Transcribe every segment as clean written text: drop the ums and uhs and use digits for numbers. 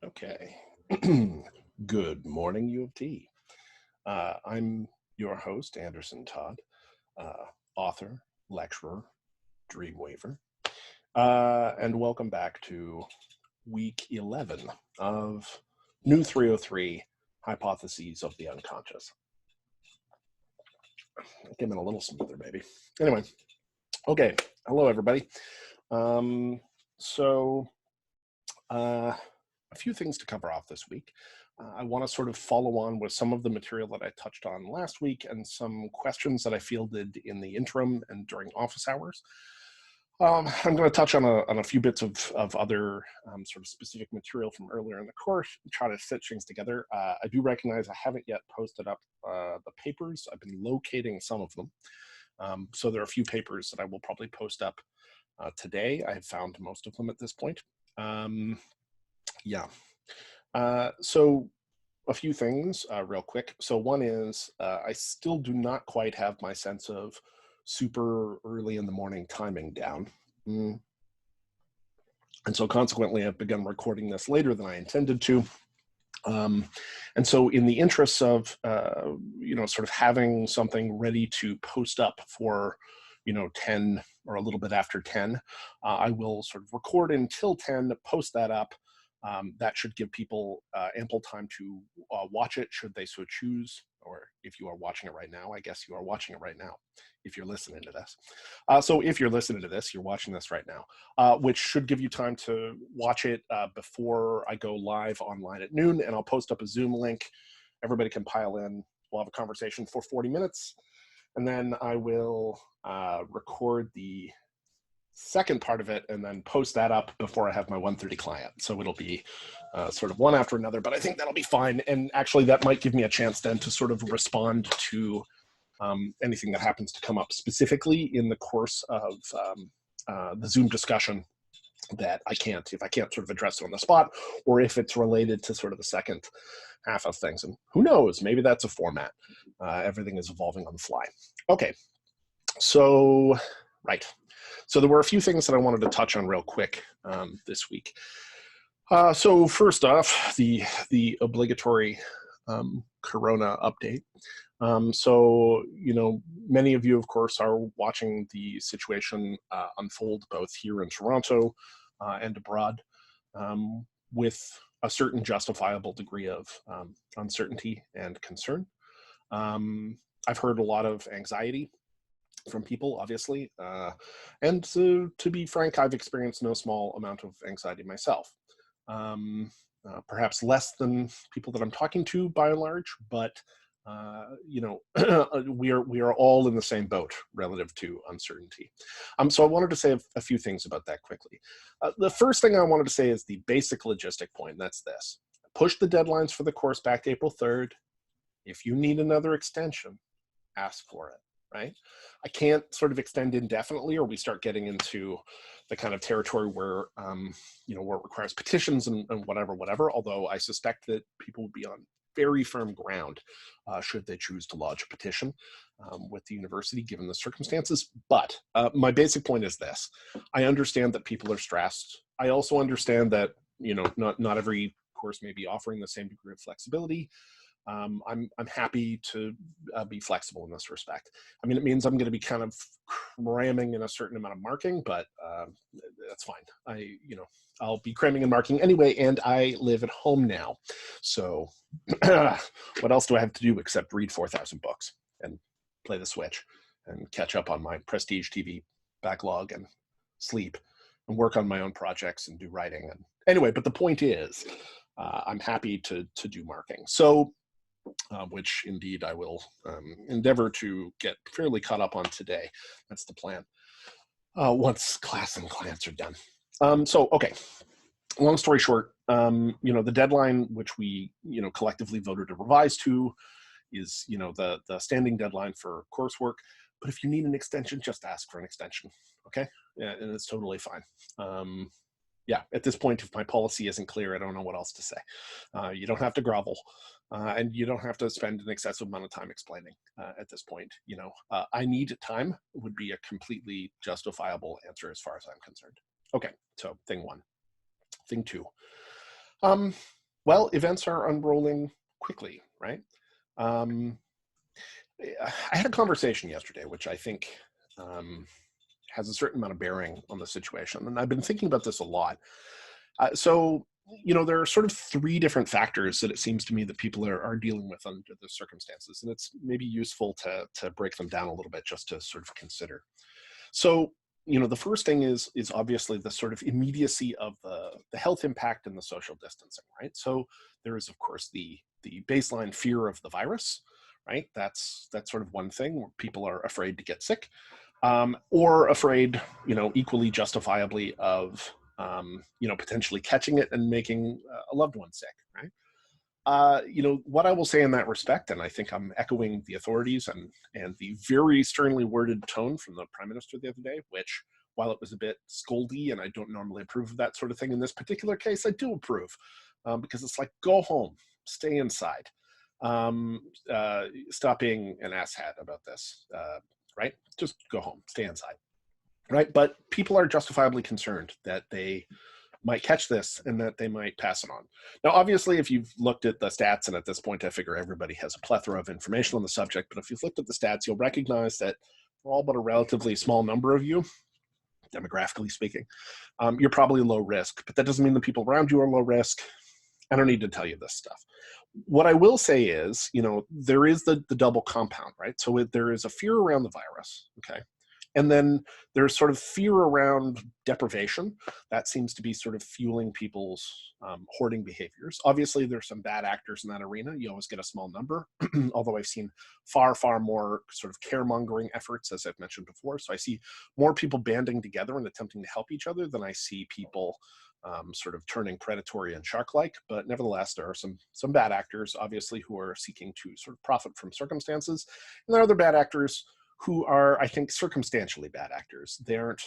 Okay. Good morning, U of T. I'm your host, Anderson Todd, author, lecturer, dreamweaver, and welcome back to week 11 of NEW303 Hypotheses of the Unconscious. I came in a little smoother, maybe. Anyway, okay. Hello, everybody. A few things to cover off this week. I want to sort of follow on with some of the material that I touched on last week and some questions that I fielded in the interim and during office hours. I'm going to touch on a few bits of other sort of specific material from earlier in the course and try to stitch things together. I do recognize I haven't yet posted up the papers. I've been locating some of them. So there are a few papers that I will probably post up today. I have found most of them at this point. So a few things real quick. So one is I still do not quite have my sense of super early in the morning timing down. And so consequently, I've begun recording this later than I intended to. And so in the interests of, sort of having something ready to post up for, 10 or a little bit after 10, I will sort of record until 10, post that up. That should give people ample time to watch it, should they so choose, or if you are watching it right now, I guess you are watching it right now, if you're listening to this. So if you're listening to this, you're watching this right now, which should give you time to watch it before I go live online at noon, and I'll post up a Zoom link. Everybody can pile in. We'll have a conversation for 40 minutes, and then I will record the second part of it and then post that up before I have my 1:30 client. So it'll be sort of one after another, but I think that'll be fine. And actually that might give me a chance then to sort of respond to anything that happens to come up specifically in the course of the Zoom discussion that if I can't sort of address it on the spot, or if it's related to sort of the second half of things. And who knows, maybe that's a format. Everything is evolving on the fly. Okay, so, right. So there were a few things that I wanted to touch on real quick this week. So first off, the obligatory Corona update. So, many of you, of course, are watching the situation unfold both here in Toronto and abroad with a certain justifiable degree of uncertainty and concern. I've heard a lot of anxiety from people, obviously, and to be frank, I've experienced no small amount of anxiety myself. Perhaps less than people that I'm talking to by and large, but we are all in the same boat relative to uncertainty. So I wanted to say a few things about that quickly. The first thing I wanted to say is the basic logistic point, and that's this. Push the deadlines for the course back to April 3rd. If you need another extension, ask for it. Right? I can't sort of extend indefinitely, or we start getting into the kind of territory where, where it requires petitions and whatever, although I suspect that people would be on very firm ground should they choose to lodge a petition with the university, given the circumstances. But my basic point is this. I understand that people are stressed. I also understand that, not every course may be offering the same degree of flexibility. I'm happy to be flexible in this respect. I mean, it means I'm going to be kind of cramming in a certain amount of marking, but that's fine. I'll be cramming and marking anyway, and I live at home now. So what else do I have to do except read 4,000 books and play the Switch and catch up on my Prestige TV backlog and sleep and work on my own projects and do writing. And anyway, but the point is, I'm happy to do marking. So, which indeed I will endeavor to get fairly caught up on today. That's the plan. Once class and clients are done. Okay, long story short, the deadline which we, collectively voted to revise to is, the standing deadline for coursework. But if you need an extension, just ask for an extension, okay? Yeah, and it's totally fine. At this point, if my policy isn't clear, I don't know what else to say. You don't have to grovel, and you don't have to spend an excessive amount of time explaining at this point. I need time would be a completely justifiable answer as far as I'm concerned. Okay, so thing one. Thing two. Well, events are unrolling quickly, right? Um, I had a conversation yesterday, which I think has a certain amount of bearing on the situation. And I've been thinking about this a lot. So, there are sort of three different factors that it seems to me that people are dealing with under the circumstances. And it's maybe useful to break them down a little bit just to sort of consider. So, the first thing is obviously the sort of immediacy of the health impact and the social distancing, right? So there is, of course, the baseline fear of the virus, right? That's sort of one thing where people are afraid to get sick, or afraid, equally justifiably of, potentially catching it and making a loved one sick, right? What I will say in that respect, and I think I'm echoing the authorities and the very sternly worded tone from the Prime Minister the other day, which, while it was a bit scoldy and I don't normally approve of that sort of thing, in this particular case, I do approve, because it's like, go home, stay inside, stop being an asshat about this, right? Just go home, stay inside, right? But people are justifiably concerned that they might catch this and that they might pass it on. Now, obviously, if you've looked at the stats, and at this point, I figure everybody has a plethora of information on the subject, but if you've looked at the stats, you'll recognize that for all but a relatively small number of you, demographically speaking, you're probably low risk, but that doesn't mean the people around you are low risk. I don't need to tell you this stuff. What I will say is, there is the double compound, right? So there is a fear around the virus, okay? And then there's sort of fear around deprivation. That seems to be sort of fueling people's hoarding behaviors. Obviously, there's some bad actors in that arena. You always get a small number, although I've seen far, far more sort of caremongering efforts, as I've mentioned before. So I see more people banding together and attempting to help each other than I see people sort of turning predatory and shark-like. But nevertheless, there are some bad actors, obviously, who are seeking to sort of profit from circumstances. And there are other bad actors who are, I think, circumstantially bad actors. They aren't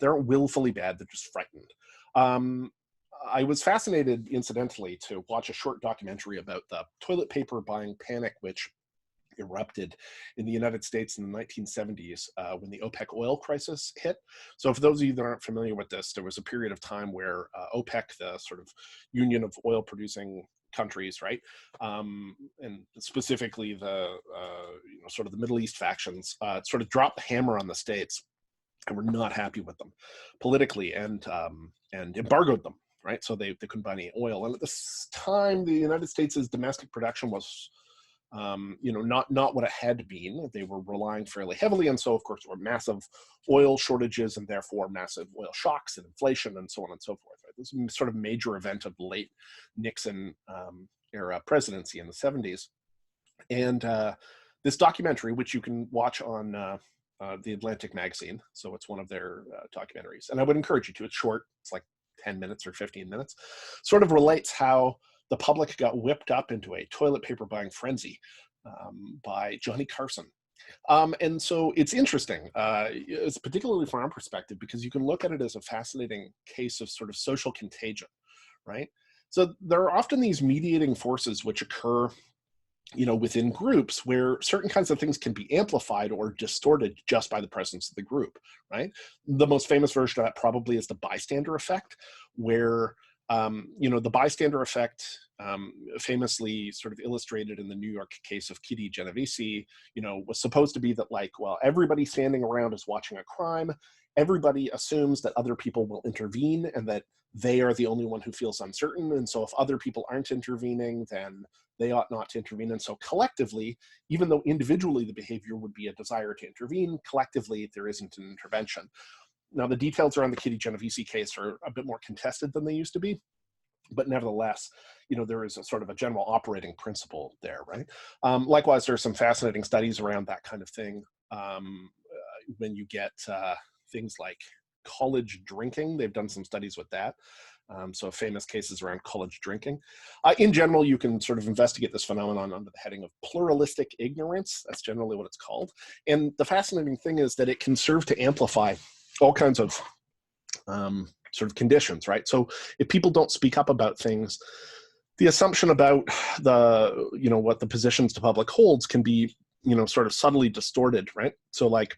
willfully bad, they're just frightened. I was fascinated, incidentally, to watch a short documentary about the toilet paper buying panic, which erupted in the United States in the 1970s when the Opec oil crisis hit. So for those of you that aren't familiar with this, there was a period of time where OPEC, the sort of union of oil producing countries, right, and specifically the sort of the Middle East factions, sort of dropped the hammer on the states and were not happy with them politically, and embargoed them, right? So they couldn't buy any oil. And at this time, the United States' domestic production was not what it had been. They were relying fairly heavily, and so of course there were massive oil shortages and therefore massive oil shocks and inflation and so on and so forth. Right? This is sort of major event of the late Nixon era presidency in the 70s. And this documentary, which you can watch on the Atlantic magazine, so it's one of their documentaries, and I would encourage you to. It's short, it's like 10 minutes or 15 minutes, sort of relates how the public got whipped up into a toilet paper buying frenzy by Johnny Carson. And so it's interesting, it's particularly from our perspective, because you can look at it as a fascinating case of sort of social contagion, right? So there are often these mediating forces which occur within groups where certain kinds of things can be amplified or distorted just by the presence of the group, right? The most famous version of that probably is the bystander effect, where the bystander effect, famously sort of illustrated in the New York case of Kitty Genovese, was supposed to be that, like, well, everybody standing around is watching a crime. Everybody assumes that other people will intervene and that they are the only one who feels uncertain. And so if other people aren't intervening, then they ought not to intervene. And so collectively, even though individually the behavior would be a desire to intervene, collectively there isn't an intervention. Now, the details around the Kitty Genovese case are a bit more contested than they used to be, but nevertheless, there is a sort of a general operating principle there, right? Likewise, there are some fascinating studies around that kind of thing when you get things like college drinking. They've done some studies with that. So famous cases around college drinking. In general, you can sort of investigate this phenomenon under the heading of pluralistic ignorance. That's generally what it's called. And the fascinating thing is that it can serve to amplify all kinds of sort of conditions, right? So if people don't speak up about things, the assumption about what the positions the public holds can be, sort of subtly distorted, right? So like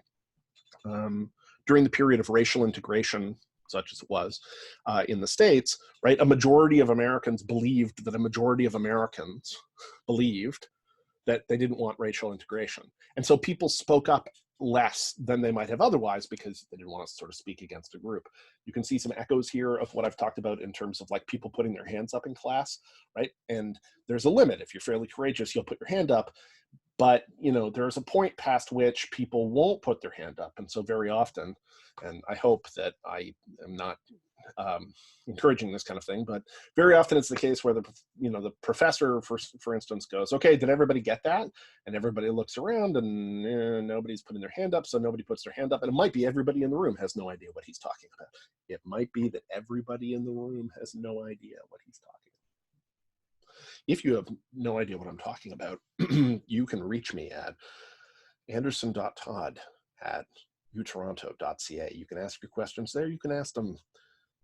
during the period of racial integration such as it was in the States, right? A majority of Americans believed that a majority of Americans believed that they didn't want racial integration. And so people spoke up less than they might have otherwise because they didn't want to sort of speak against a group. You can see some echoes here of what I've talked about in terms of like people putting their hands up in class, right? And there's a limit. If you're fairly courageous, you'll put your hand up. But, you know, there's a point past which people won't put their hand up. And so very often, and I hope that I am not encouraging this kind of thing, but very often it's the case where the professor, for instance, goes, okay, did everybody get that? And everybody looks around and nobody's putting their hand up, so nobody puts their hand up. And it might be everybody in the room has no idea what he's talking about. It might be that everybody in the room has no idea what he's talking about. If you have no idea what I'm talking about, you can reach me at anderson.todd@utoronto.ca. You can ask your questions there. You can ask them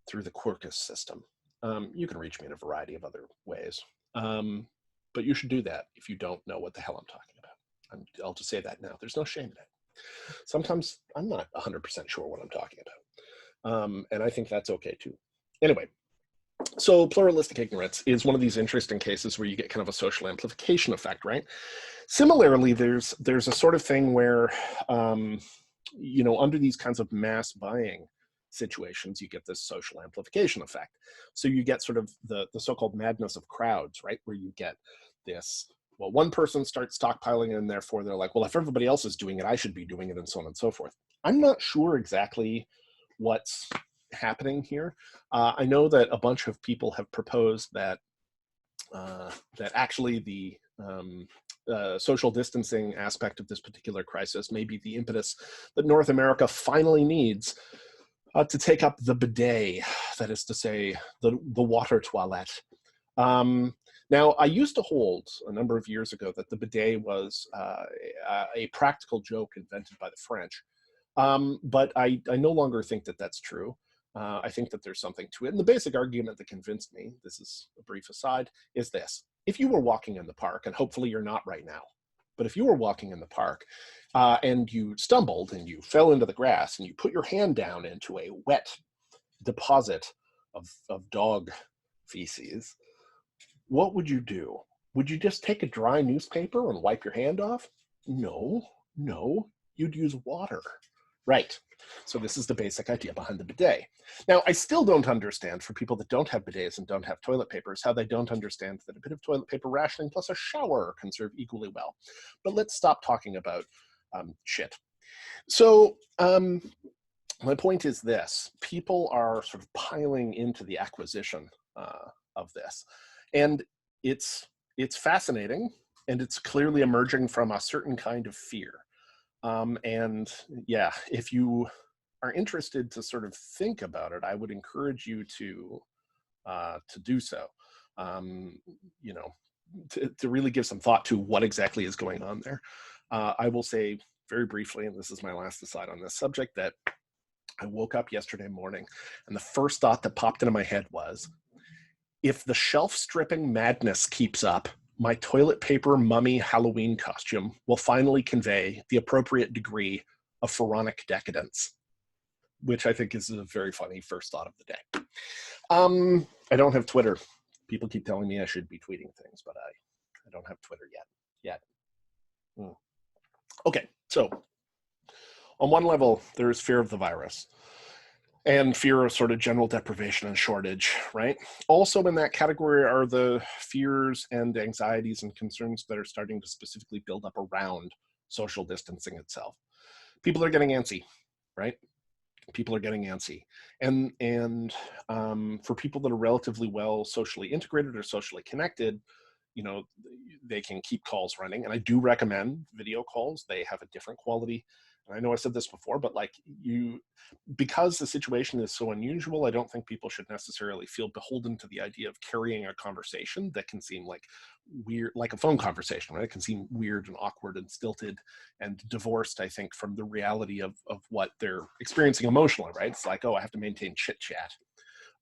through the Quarkus system. You can reach me in a variety of other ways. But you should do that if you don't know what the hell I'm talking about. I'll just say that now. There's no shame in it. Sometimes I'm not 100% sure what I'm talking about. And I think that's okay too. Anyway, so pluralistic ignorance is one of these interesting cases where you get kind of a social amplification effect, right? Similarly, there's a sort of thing where, under these kinds of mass buying situations, you get this social amplification effect. So you get sort of the so-called madness of crowds, right? Where you get this, well, one person starts stockpiling and therefore they're like, well, if everybody else is doing it, I should be doing it, and so on and so forth. I'm not sure exactly what's happening here. I know that a bunch of people have proposed that that actually the social distancing aspect of this particular crisis may be the impetus that North America finally needs to take up the bidet, that is to say, the water toilette. Now, I used to hold a number of years ago that the bidet was a practical joke invented by the French, but I no longer think that that's true. I think that there's something to it. And the basic argument that convinced me, this is a brief aside, is this. If you were walking in the park, and hopefully you're not right now, but if you were walking in the park and you stumbled and you fell into the grass and you put your hand down into a wet deposit of dog feces, what would you do? Would you just take a dry newspaper and wipe your hand off? No, you'd use water. Right. So this is the basic idea behind the bidet. Now, I still don't understand, for people that don't have bidets and don't have toilet papers, how they don't understand that a bit of toilet paper rationing plus a shower can serve equally well. But let's stop talking about shit. So my point is this. People are sort of piling into the acquisition of this. And it's fascinating, and it's clearly emerging from a certain kind of fear. And yeah, if you are interested to sort of think about it, I would encourage you to do so. To really give some thought to what exactly is going on there. I will say very briefly, and this is my last aside on this subject, that I woke up yesterday morning and the first thought that popped into my head was, if the shelf stripping madness keeps up, my toilet paper mummy Halloween costume will finally convey the appropriate degree of pharaonic decadence, which I think is a very funny first thought of the day. I don't have Twitter. People keep telling me I should be tweeting things, but I don't have Twitter yet. Okay, so on one level, there is fear of the virus and fear of sort of general deprivation and shortage, right? Also in that category are the fears and anxieties and concerns that are starting to specifically build up around social distancing itself. People are getting antsy, right? People are getting antsy. And for people that are relatively well socially integrated or socially connected, they can keep calls running. And I do recommend video calls. They have a different quality. And I know I said this before, but because the situation is so unusual, I don't think people should necessarily feel beholden to the idea of carrying a conversation that can seem like weird, like a phone conversation, right? It can seem weird and awkward and stilted and divorced, I think, from the reality of what they're experiencing emotionally, right? It's like, oh, I have to maintain chit chat.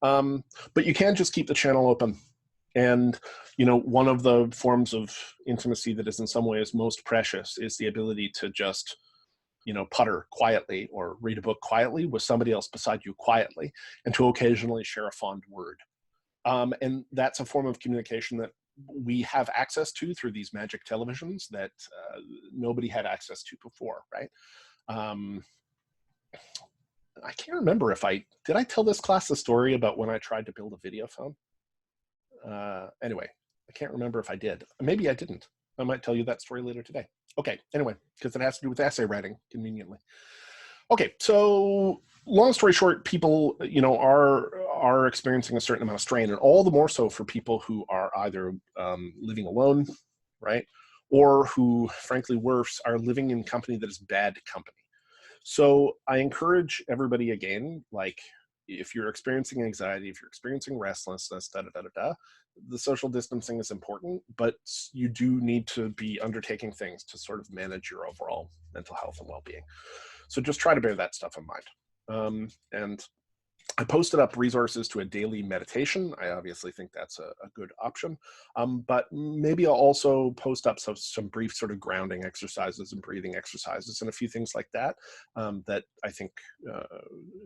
But you can just keep the channel open. And, one of the forms of intimacy that is in some ways most precious is the ability to just putter quietly or read a book quietly with somebody else beside you quietly, and to occasionally share a fond word. And that's a form of communication that we have access to through these magic televisions that nobody had access to before, right? I can't remember if did I tell this class the story about when I tried to build a video phone? Anyway, I can't remember if I did. Maybe I didn't. I might tell you that story later today. Okay, anyway, because it has to do with essay writing, conveniently. Okay, so long story short, people, are experiencing a certain amount of strain, and all the more so for people who are either living alone, right, or who, frankly, worse, are living in company that is bad company. So I encourage everybody again, like, if you're experiencing anxiety, if you're experiencing restlessness, the social distancing is important, but you do need to be undertaking things to sort of manage your overall mental health and well-being. So just try to bear that stuff in mind. And I posted up resources to a daily meditation. I obviously think that's a good option. But maybe I'll also post up some brief sort of grounding exercises and breathing exercises and a few things like that, that I think,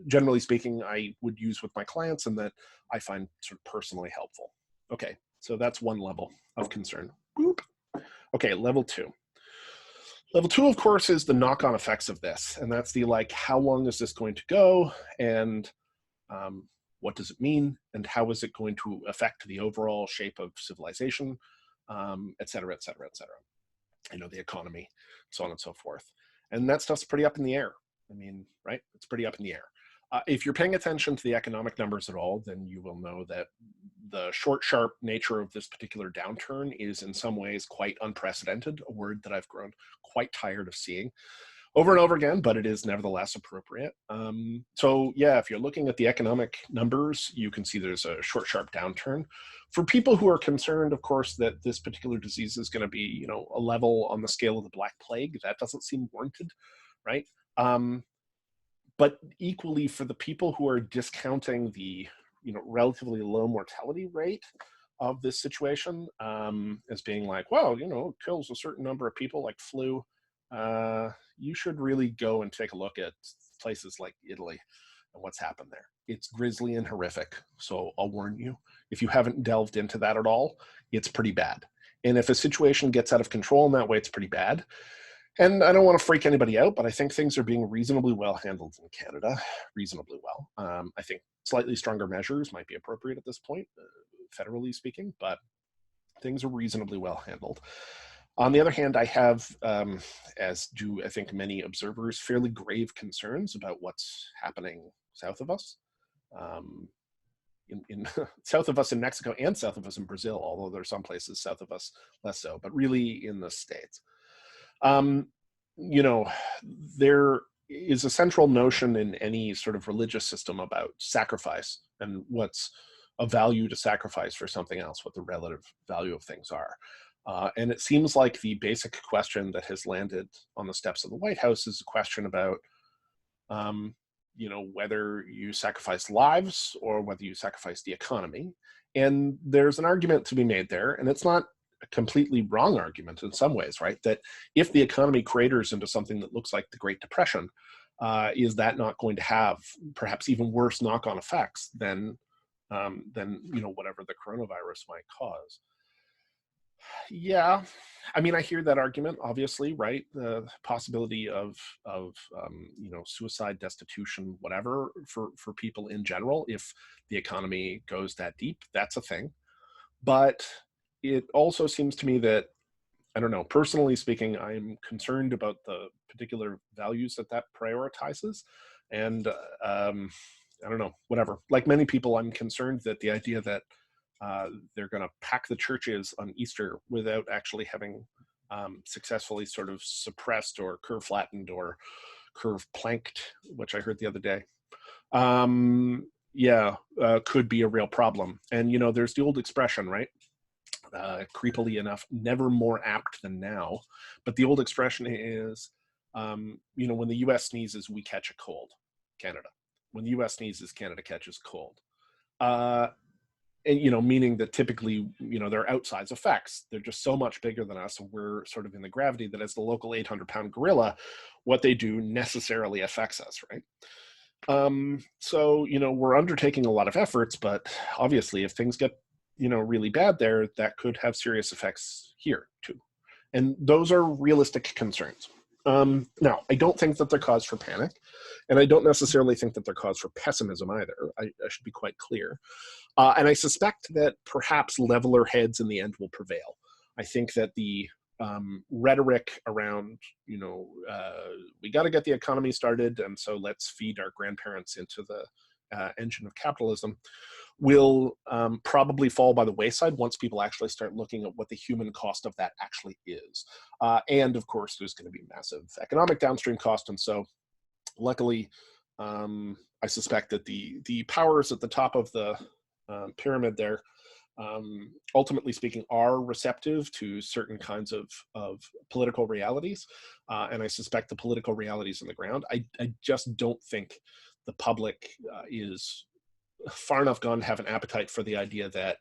generally speaking, I would use with my clients and that I find sort of personally helpful. Okay, so that's one level of concern. Boop. Okay, level 2. Level 2, of course, is the knock-on effects of this. And that's the, like, how long is this going to go? And what does it mean? And how is it going to affect the overall shape of civilization, et cetera, et cetera, et cetera. The economy, so on and so forth. And that stuff's pretty up in the air. I mean, right? It's pretty up in the air. If you're paying attention to the economic numbers at all, then you will know that the short, sharp nature of this particular downturn is in some ways quite unprecedented, a word that I've grown quite tired of seeing over and over again, but it is nevertheless appropriate. So yeah, if you're looking at the economic numbers, you can see there's a short, sharp downturn. For people who are concerned, of course, that this particular disease is going to be, a level on the scale of the Black Plague, that doesn't seem warranted, right? But equally, for the people who are discounting the, relatively low mortality rate of this situation, as being like, well, it kills a certain number of people like flu, you should really go and take a look at places like Italy and what's happened there. It's grisly and horrific. So I'll warn you, if you haven't delved into that at all, it's pretty bad. And if a situation gets out of control in that way, it's pretty bad. And I don't want to freak anybody out, but I think things are being reasonably well handled in Canada, reasonably well. I think slightly stronger measures might be appropriate at this point, federally speaking, but things are reasonably well handled. On the other hand, I have, as do I think many observers, fairly grave concerns about what's happening south of us, in south of us in Mexico and south of us in Brazil, although there are some places south of us less so, but really in the States. There is a central notion in any sort of religious system about sacrifice and what's of value to sacrifice for something else, what the relative value of things are. And it seems like the basic question that has landed on the steps of the White House is a question about, whether you sacrifice lives or whether you sacrifice the economy. And there's an argument to be made there, and it's not a completely wrong argument in some ways, right? That if the economy craters into something that looks like the Great Depression, is that not going to have perhaps even worse knock-on effects than whatever the coronavirus might cause? Yeah, I mean, I hear that argument, obviously, right? The possibility of suicide, destitution, whatever, for people in general, if the economy goes that deep, that's a thing. But it also seems to me that, I don't know, personally speaking, I'm concerned about the particular values that prioritizes. And I don't know, whatever. Like many people, I'm concerned that the idea that they're going to pack the churches on Easter without actually having successfully sort of suppressed or curve flattened or curve planked, which I heard the other day, could be a real problem. And, there's the old expression, right? Creepily enough, never more apt than now. But the old expression is, when the US sneezes, we catch a cold. Canada. When the US sneezes, Canada catches cold. and, you know, meaning that typically, you know, they're outsized effects. They're just so much bigger than us. And we're sort of in the gravity that as the local 800-pound gorilla, what they do necessarily affects us, right? So, you know, we're undertaking a lot of efforts, but obviously if things get, you know, really bad there, that could have serious effects here too. And those are realistic concerns. Now, I don't think that they're cause for panic, and I don't necessarily think that they're cause for pessimism either. I should be quite clear. And I suspect that perhaps leveler heads in the end will prevail. I think that the rhetoric around, you know, we got to get the economy started, and so let's feed our grandparents into the engine of capitalism, will probably fall by the wayside once people actually start looking at what the human cost of that actually is. And of course, there's going to be massive economic downstream cost. And so luckily, I suspect that the powers at the top of the pyramid there, ultimately speaking, are receptive to certain kinds of political realities. And I suspect the political realities on the ground. I just don't think the public is far enough gone to have an appetite for the idea that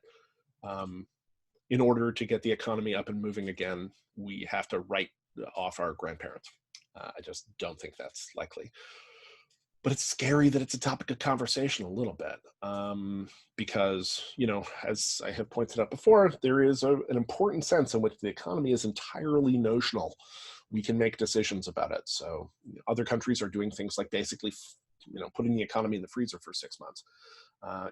in order to get the economy up and moving again, we have to write off our grandparents. I just don't think that's likely. But it's scary that it's a topic of conversation a little bit, because, you know, as I have pointed out before, there is an important sense in which the economy is entirely notional. We can make decisions about it. So other countries are doing things like basically, you know, putting the economy in the freezer for 6 months.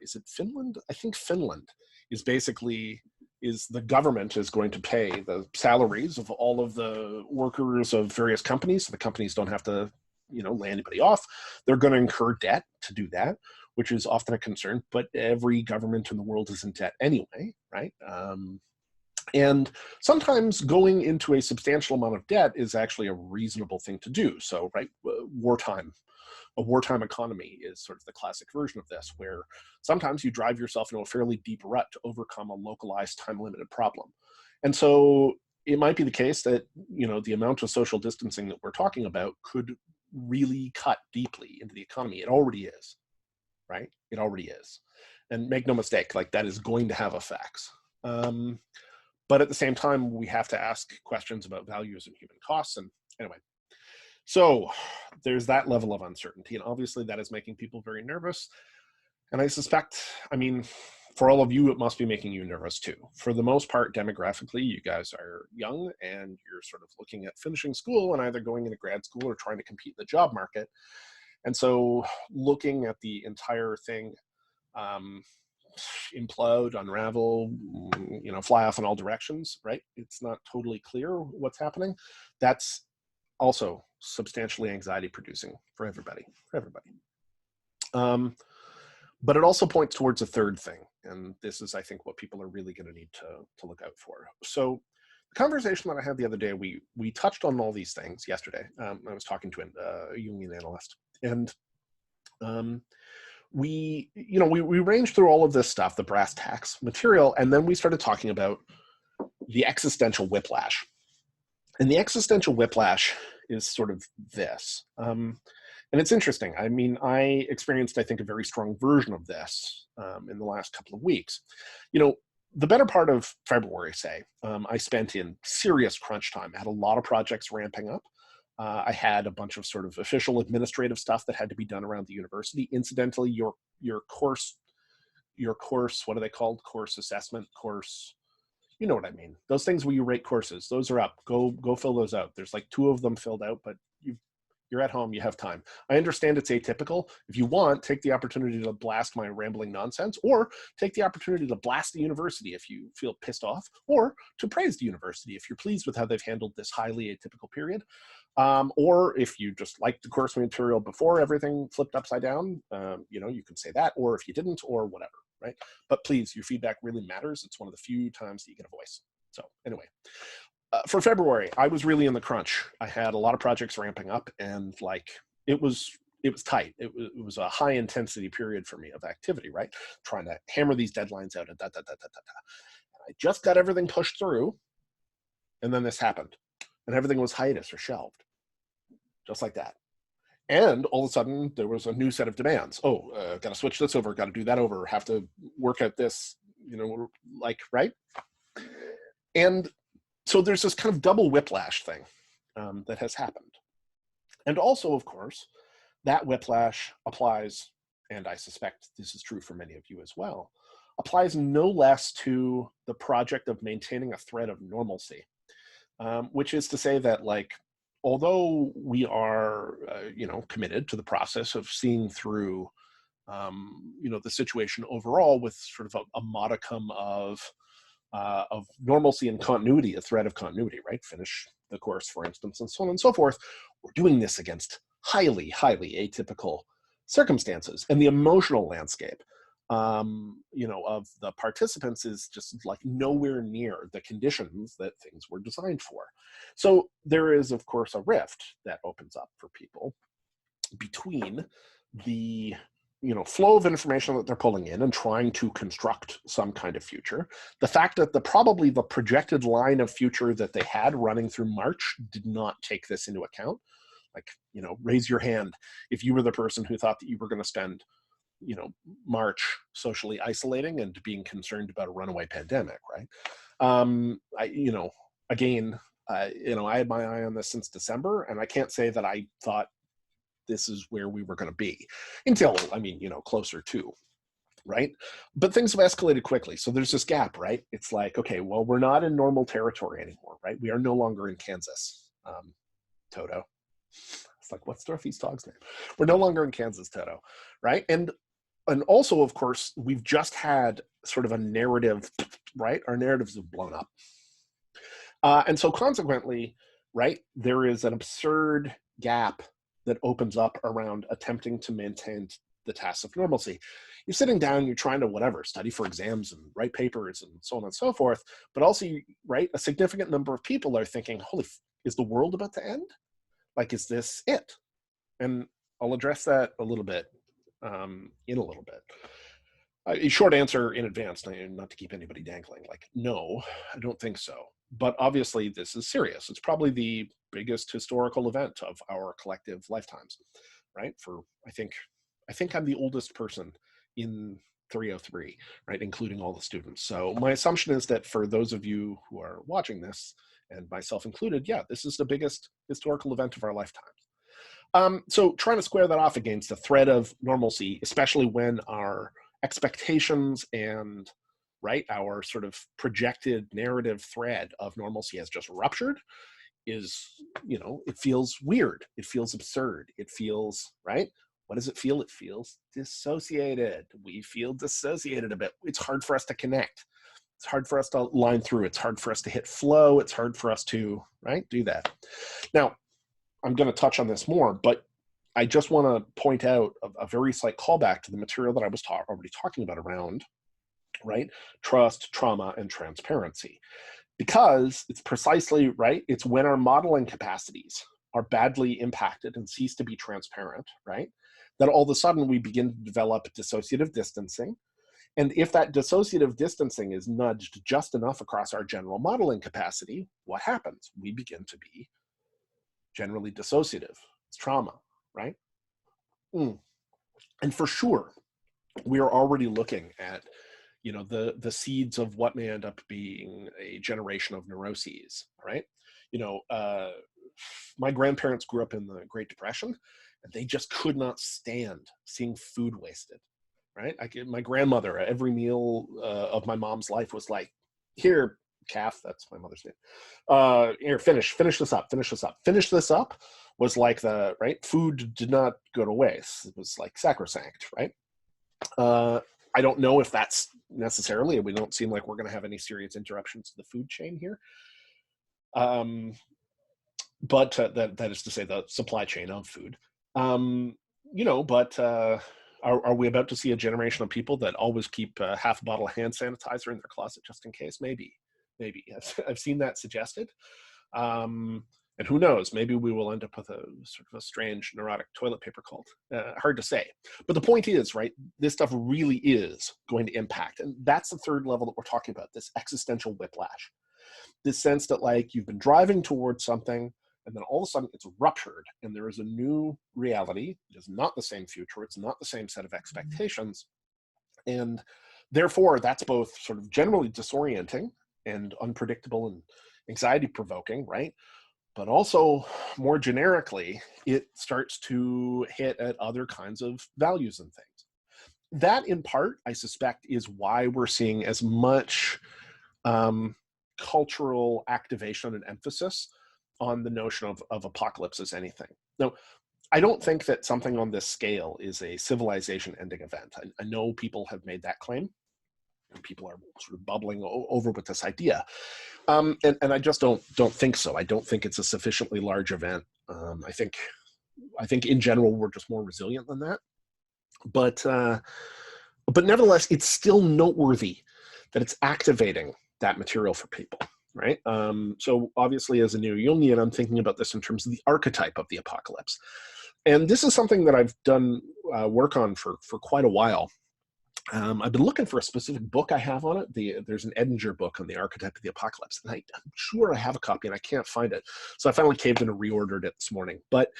Is it Finland? I think Finland is basically, the government is going to pay the salaries of all of the workers of various companies. So the companies don't have to, you know, lay anybody off. They're going to incur debt to do that, which is often a concern, but every government in the world is in debt anyway, right? And sometimes going into a substantial amount of debt is actually a reasonable thing to do. So, right, a wartime economy is sort of the classic version of this, where sometimes you drive yourself into a fairly deep rut to overcome a localized time-limited problem. And so it might be the case that, you know, the amount of social distancing that we're talking about could really cut deeply into the economy. It already is, right? It already is. And make no mistake, like, that is going to have effects. But at the same time, we have to ask questions about values and human costs. And anyway, so there's that level of uncertainty. And obviously that is making people very nervous. And I suspect, I mean, for all of you, it must be making you nervous too. For the most part, demographically, you guys are young and you're sort of looking at finishing school and either going into grad school or trying to compete in the job market. And so looking at the entire thing implode, unravel, you know, fly off in all directions, right? It's not totally clear what's happening. That's also substantially anxiety producing for everybody, but it also points towards a third thing. And this is, I think, what people are really going to need to look out for. So the conversation that I had the other day, we touched on all these things yesterday. I was talking to a Jungian analyst, and we ranged through all of this stuff, the brass tacks material, and then we started talking about the existential whiplash. And the existential whiplash is sort of this. And it's interesting. I mean, I experienced, I think, a very strong version of this in the last couple of weeks. You know, the better part of February, say, I spent in serious crunch time. I had a lot of projects ramping up. I had a bunch of sort of official administrative stuff that had to be done around the university. Incidentally, your course, what are they called? Course assessment, course, you know what I mean. Those things where you rate courses, those are up. Go fill those out. There's like 2 of them filled out, but you're at home, you have time. I understand it's atypical. If you want, take the opportunity to blast my rambling nonsense, or take the opportunity to blast the university if you feel pissed off, or to praise the university if you're pleased with how they've handled this highly atypical period. Or if you just liked the course material before everything flipped upside down, you know, you can say that, or if you didn't, or whatever, right? But please, your feedback really matters. It's one of the few times that you get a voice. So anyway, for February, I was really in the crunch. I had a lot of projects ramping up, and like, it was tight. It was a high intensity period for me of activity, right? Trying to hammer these deadlines out and I just got everything pushed through, and then this happened, and everything was hiatus or shelved, just like that. And all of a sudden, there was a new set of demands. Oh, got to switch this over, got to do that over, have to work out this, you know, like, right? And so there's this kind of double whiplash thing that has happened. And also, of course, that whiplash applies, and I suspect this is true for many of you as well, applies no less to the project of maintaining a thread of normalcy, which is to say that, like, although we are, you know, committed to the process of seeing through, you know, the situation overall with sort of a modicum of normalcy and continuity, a thread of continuity, right? Finish the course, for instance, and so on and so forth. We're doing this against highly, highly atypical circumstances. And the emotional landscape, you know, of the participants is just like nowhere near the conditions that things were designed for. So there is, of course, a rift that opens up for people between the, you know, flow of information that they're pulling in and trying to construct some kind of future. The fact that probably the projected line of future that they had running through March did not take this into account. Like, you know, raise your hand if you were the person who thought that you were going to spend, you know, March socially isolating and being concerned about a runaway pandemic, right? You know, again, you know, I had my eye on this since December, and I can't say that I thought this is where we were going to be until, I mean, you know, closer to, right? But things have escalated quickly. So there's this gap, right? It's like, okay, well, we're not in normal territory anymore, right? We are no longer in Kansas, Toto. It's like, what's Dorothy's dog's name? We're no longer in Kansas, Toto, right? And also, of course, we've just had sort of a narrative, right? Our narratives have blown up. And so consequently, right, there is an absurd gap that opens up around attempting to maintain the tasks of normalcy. You're sitting down, you're trying to whatever, study for exams and write papers and so on and so forth, but also, right, a significant number of people are thinking, holy, is the world about to end? Like, is this it? And I'll address that a little bit in a little bit. A short answer in advance, not to keep anybody dangling, like, no, I don't think so. But obviously this is serious. It's probably the biggest historical event of our collective lifetimes, right? For, I think I'm the oldest person in 303, right, including all the students. So my assumption is that for those of you who are watching this, and myself included, yeah, this is the biggest historical event of our lifetimes. So trying to square that off against the thread of normalcy, especially when our expectations and, right, our sort of projected narrative thread of normalcy has just ruptured, is, you know, it feels weird. It feels absurd. It feels, right? What does it feel? It feels dissociated. We feel dissociated a bit. It's hard for us to connect. It's hard for us to line through. It's hard for us to hit flow. It's hard for us to, right, do that. Now, I'm going to touch on this more, but I just want to point out a very slight callback to the material that I was already talking about around, right, trust, trauma, and transparency. Because it's precisely, right, it's when our modeling capacities are badly impacted and cease to be transparent, right, that all of a sudden we begin to develop dissociative distancing. And if that dissociative distancing is nudged just enough across our general modeling capacity, what happens? We begin to be generally dissociative. It's trauma, right? And for sure, we are already looking at, you know, the seeds of what may end up being a generation of neuroses, right? You know, my grandparents grew up in the Great Depression, and they just could not stand seeing food wasted, right? My grandmother, at every meal of my mom's life was like, here, calf, that's my mother's name. Here, finish this up. Finish this up was like the, right? Food did not go to waste. It was like sacrosanct, right? I don't know if that's necessarily, we don't seem like we're going to have any serious interruptions to the food chain here. But that is to say the supply chain of food. You know, but are we about to see a generation of people that always keep half a bottle of hand sanitizer in their closet just in case? Maybe. I've seen that suggested. And who knows, maybe we will end up with a sort of a strange neurotic toilet paper cult. Hard to say. But the point is, right, this stuff really is going to impact. And that's the third level that we're talking about, this existential whiplash. This sense that, like, you've been driving towards something, and then all of a sudden it's ruptured, and there is a new reality. It is not the same future. It's not the same set of expectations. And Therefore, that's both sort of generally disorienting and unpredictable and anxiety provoking, right? But also, more generically, it starts to hit at other kinds of values and things. That, in part, I suspect, is why we're seeing as much cultural activation and emphasis on the notion of apocalypse as anything. Now, I don't think that something on this scale is a civilization-ending event. I know people have made that claim, and people are sort of bubbling over with this idea. And I just don't think so. I don't think it's a sufficiently large event. I think in general we're just more resilient than that. But nevertheless, it's still noteworthy that it's activating that material for people, right? So obviously, as a neo-Jungian, I'm thinking about this in terms of the archetype of the apocalypse. And this is something that I've done work on for quite a while. I've been looking for a specific book I have on it. There's an Edinger book on the archetype of the apocalypse, and I'm sure I have a copy and I can't find it. So I finally caved in and reordered it this morning. But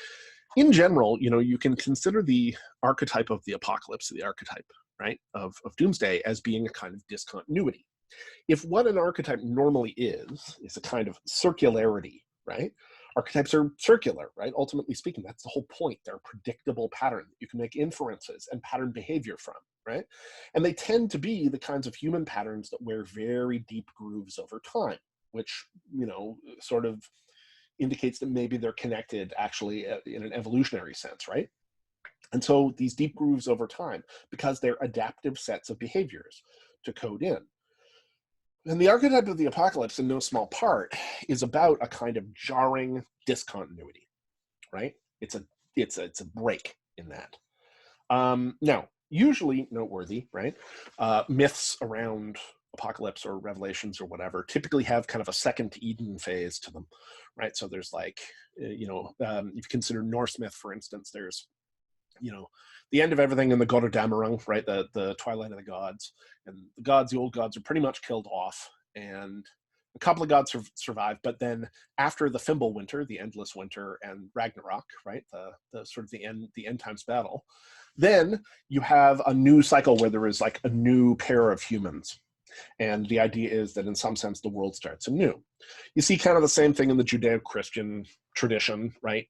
in general, you can consider the archetype of the apocalypse, the archetype, right, of doomsday as being a kind of discontinuity. If what an archetype normally is a kind of circularity, right? Archetypes are circular, right? Ultimately speaking, that's the whole point. They're a predictable pattern that you can make inferences and pattern behavior from, right? And they tend to be the kinds of human patterns that wear very deep grooves over time, which, sort of indicates that maybe they're connected actually in an evolutionary sense, right? And so these deep grooves over time, because they're adaptive sets of behaviors to code in. And the archetype of the apocalypse, in no small part, is about a kind of jarring discontinuity, right? It's a break in that. Now, usually noteworthy, right? Myths around apocalypse or revelations or whatever typically have kind of a second Eden phase to them, right? So there's like, if you consider Norse myth, for instance, there's the end of everything in the Götterdämmerung, right? The twilight of the gods. And the old gods, are pretty much killed off. And a couple of gods survive. But then after the Fimbul winter, the endless winter, and Ragnarok, right? The sort of the end times battle, then you have a new cycle where there is like a new pair of humans. And the idea is that in some sense, the world starts anew. You see kind of the same thing in the Judeo-Christian tradition, right?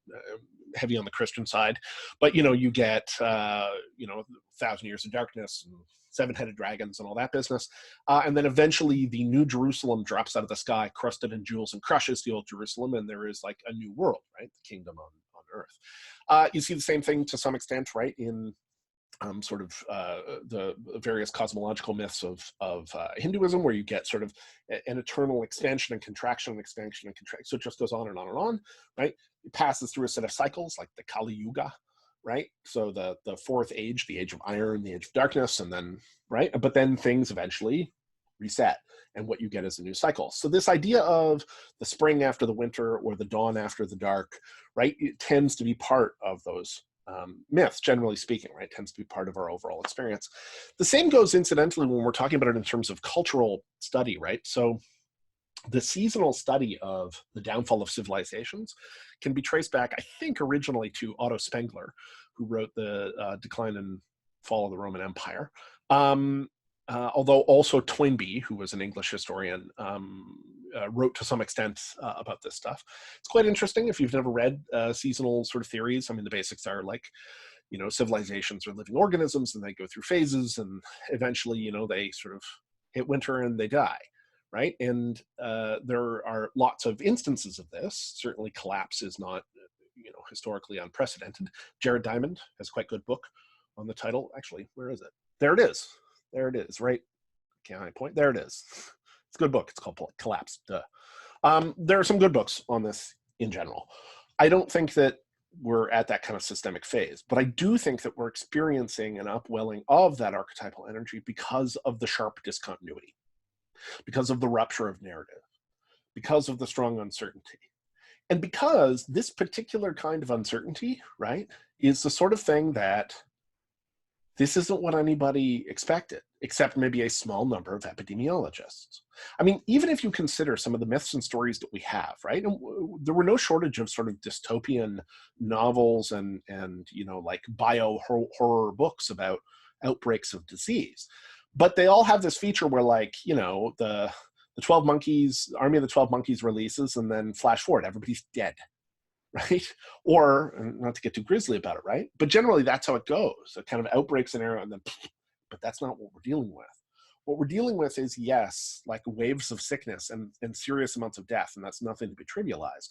Heavy on the Christian side, but you get 1,000 years of darkness and seven-headed dragons and all that business, and then eventually the New Jerusalem drops out of the sky, crusted in jewels, and crushes the old Jerusalem, and there is like a new world, right? The kingdom on earth. You see the same thing to some extent, right, in the various cosmological myths of Hinduism, where you get sort of an eternal expansion and contraction and expansion and contraction. So it just goes on and on and on, right? It passes through a set of cycles like the Kali Yuga, right? So the fourth age, the age of iron, the age of darkness, and then, right? But then things eventually reset, and what you get is a new cycle. So this idea of the spring after the winter or the dawn after the dark, right? It tends to be part of those myths, generally speaking, right? Tends to be part of our overall experience. The same goes incidentally when we're talking about it in terms of cultural study, right? So the seasonal study of the downfall of civilizations can be traced back, I think, originally to Otto Spengler, who wrote the Decline and Fall of the Roman Empire. Although also Toynbee, who was an English historian, wrote to some extent about this stuff. It's quite interesting if you've never read seasonal sort of theories. I mean, the basics are like, civilizations are living organisms and they go through phases, and eventually, they sort of hit winter and they die, right? And there are lots of instances of this. Certainly collapse is not, historically unprecedented. Jared Diamond has a quite good book on the title. Actually, where is it? There it is. There it is, right? Can I point? There it is. It's a good book. It's called Collapse. Duh. There are some good books on this in general. I don't think that we're at that kind of systemic phase, but I do think that we're experiencing an upwelling of that archetypal energy because of the sharp discontinuity, because of the rupture of narrative, because of the strong uncertainty. And because this particular kind of uncertainty, right, is the sort of thing that this isn't what anybody expected, except maybe a small number of epidemiologists. I mean, even if you consider some of the myths and stories that we have, right? And there were no shortage of sort of dystopian novels and like bio horror books about outbreaks of disease. But they all have this feature where, like, you know, the 12 Monkeys, Army of the 12 Monkeys releases, and then flash forward, everybody's dead, right? Or, not to get too grisly about it, right? But generally that's how it goes. It kind of outbreaks an era and then, but that's not what we're dealing with. What we're dealing with is, yes, like waves of sickness and serious amounts of death, and that's nothing to be trivialized.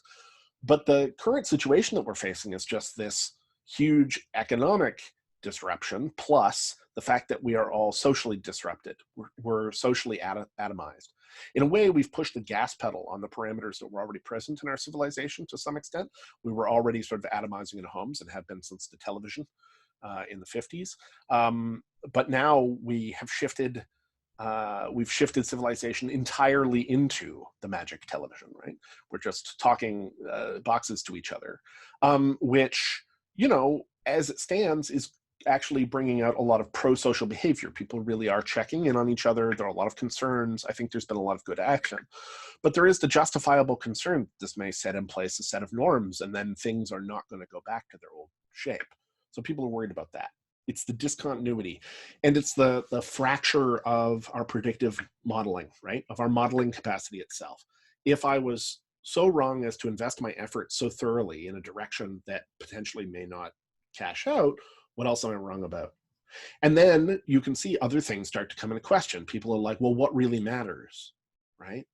But the current situation that we're facing is just this huge economic disruption, plus the fact that we are all socially disrupted. We're socially atomized. In a way, we've pushed the gas pedal on the parameters that were already present in our civilization to some extent. We were already sort of atomizing in homes and have been since the television in the 50s. But now we have shifted, we've shifted civilization entirely into the magic television, right? We're just talking boxes to each other, which, you know, as it stands, is actually bringing out a lot of pro-social behavior. People really are checking in on each other. There are a lot of concerns. I think there's been a lot of good action. But there is the justifiable concern this may set in place a set of norms, and then things are not going to go back to their old shape. So people are worried about that. It's the discontinuity, and it's the fracture of our predictive modeling, right? Of our modeling capacity itself. If I was so wrong as to invest my efforts so thoroughly in a direction that potentially may not cash out, what else am I wrong about? And then you can see other things start to come into question. People are like, well, what really matters, right?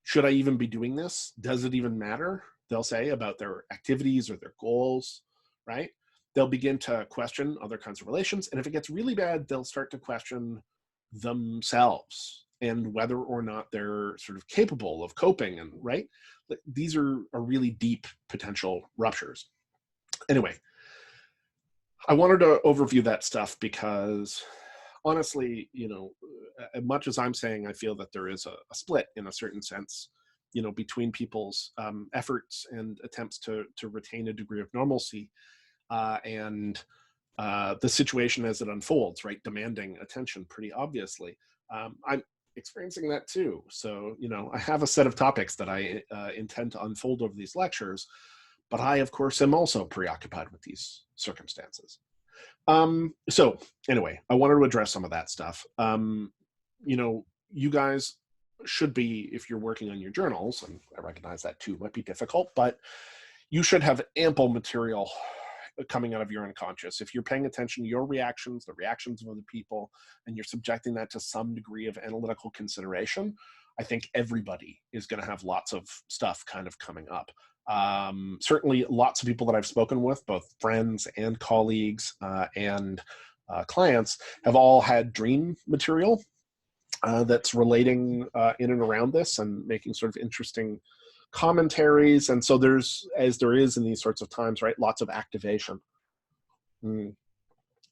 Should I even be doing this? Does it even matter? They'll say about their activities or their goals, right? They'll begin to question other kinds of relations. And if it gets really bad, they'll start to question themselves and whether or not they're sort of capable of coping, and right? These are really deep potential ruptures. Anyway, I wanted to overview that stuff because honestly, you know, as much as I'm saying I feel that there is a split in a certain sense, you know, between people's efforts and attempts to retain a degree of normalcy and the situation as it unfolds, right, demanding attention pretty obviously. I'm experiencing that too. So, you know, I have a set of topics that I intend to unfold over these lectures, but I, of course, am also preoccupied with these circumstances. So anyway, I wanted to address some of that stuff. You know, you guys should be, if you're working on your journals, and I recognize that too might be difficult, but you should have ample material coming out of your unconscious. If you're paying attention to your reactions, the reactions of other people, and you're subjecting that to some degree of analytical consideration, I think everybody is going to have lots of stuff kind of coming up. Certainly lots of people that I've spoken with, both friends and colleagues and clients, have all had dream material that's relating in and around this and making sort of interesting commentaries. And so there's, as there is in these sorts of times, right, lots of activation.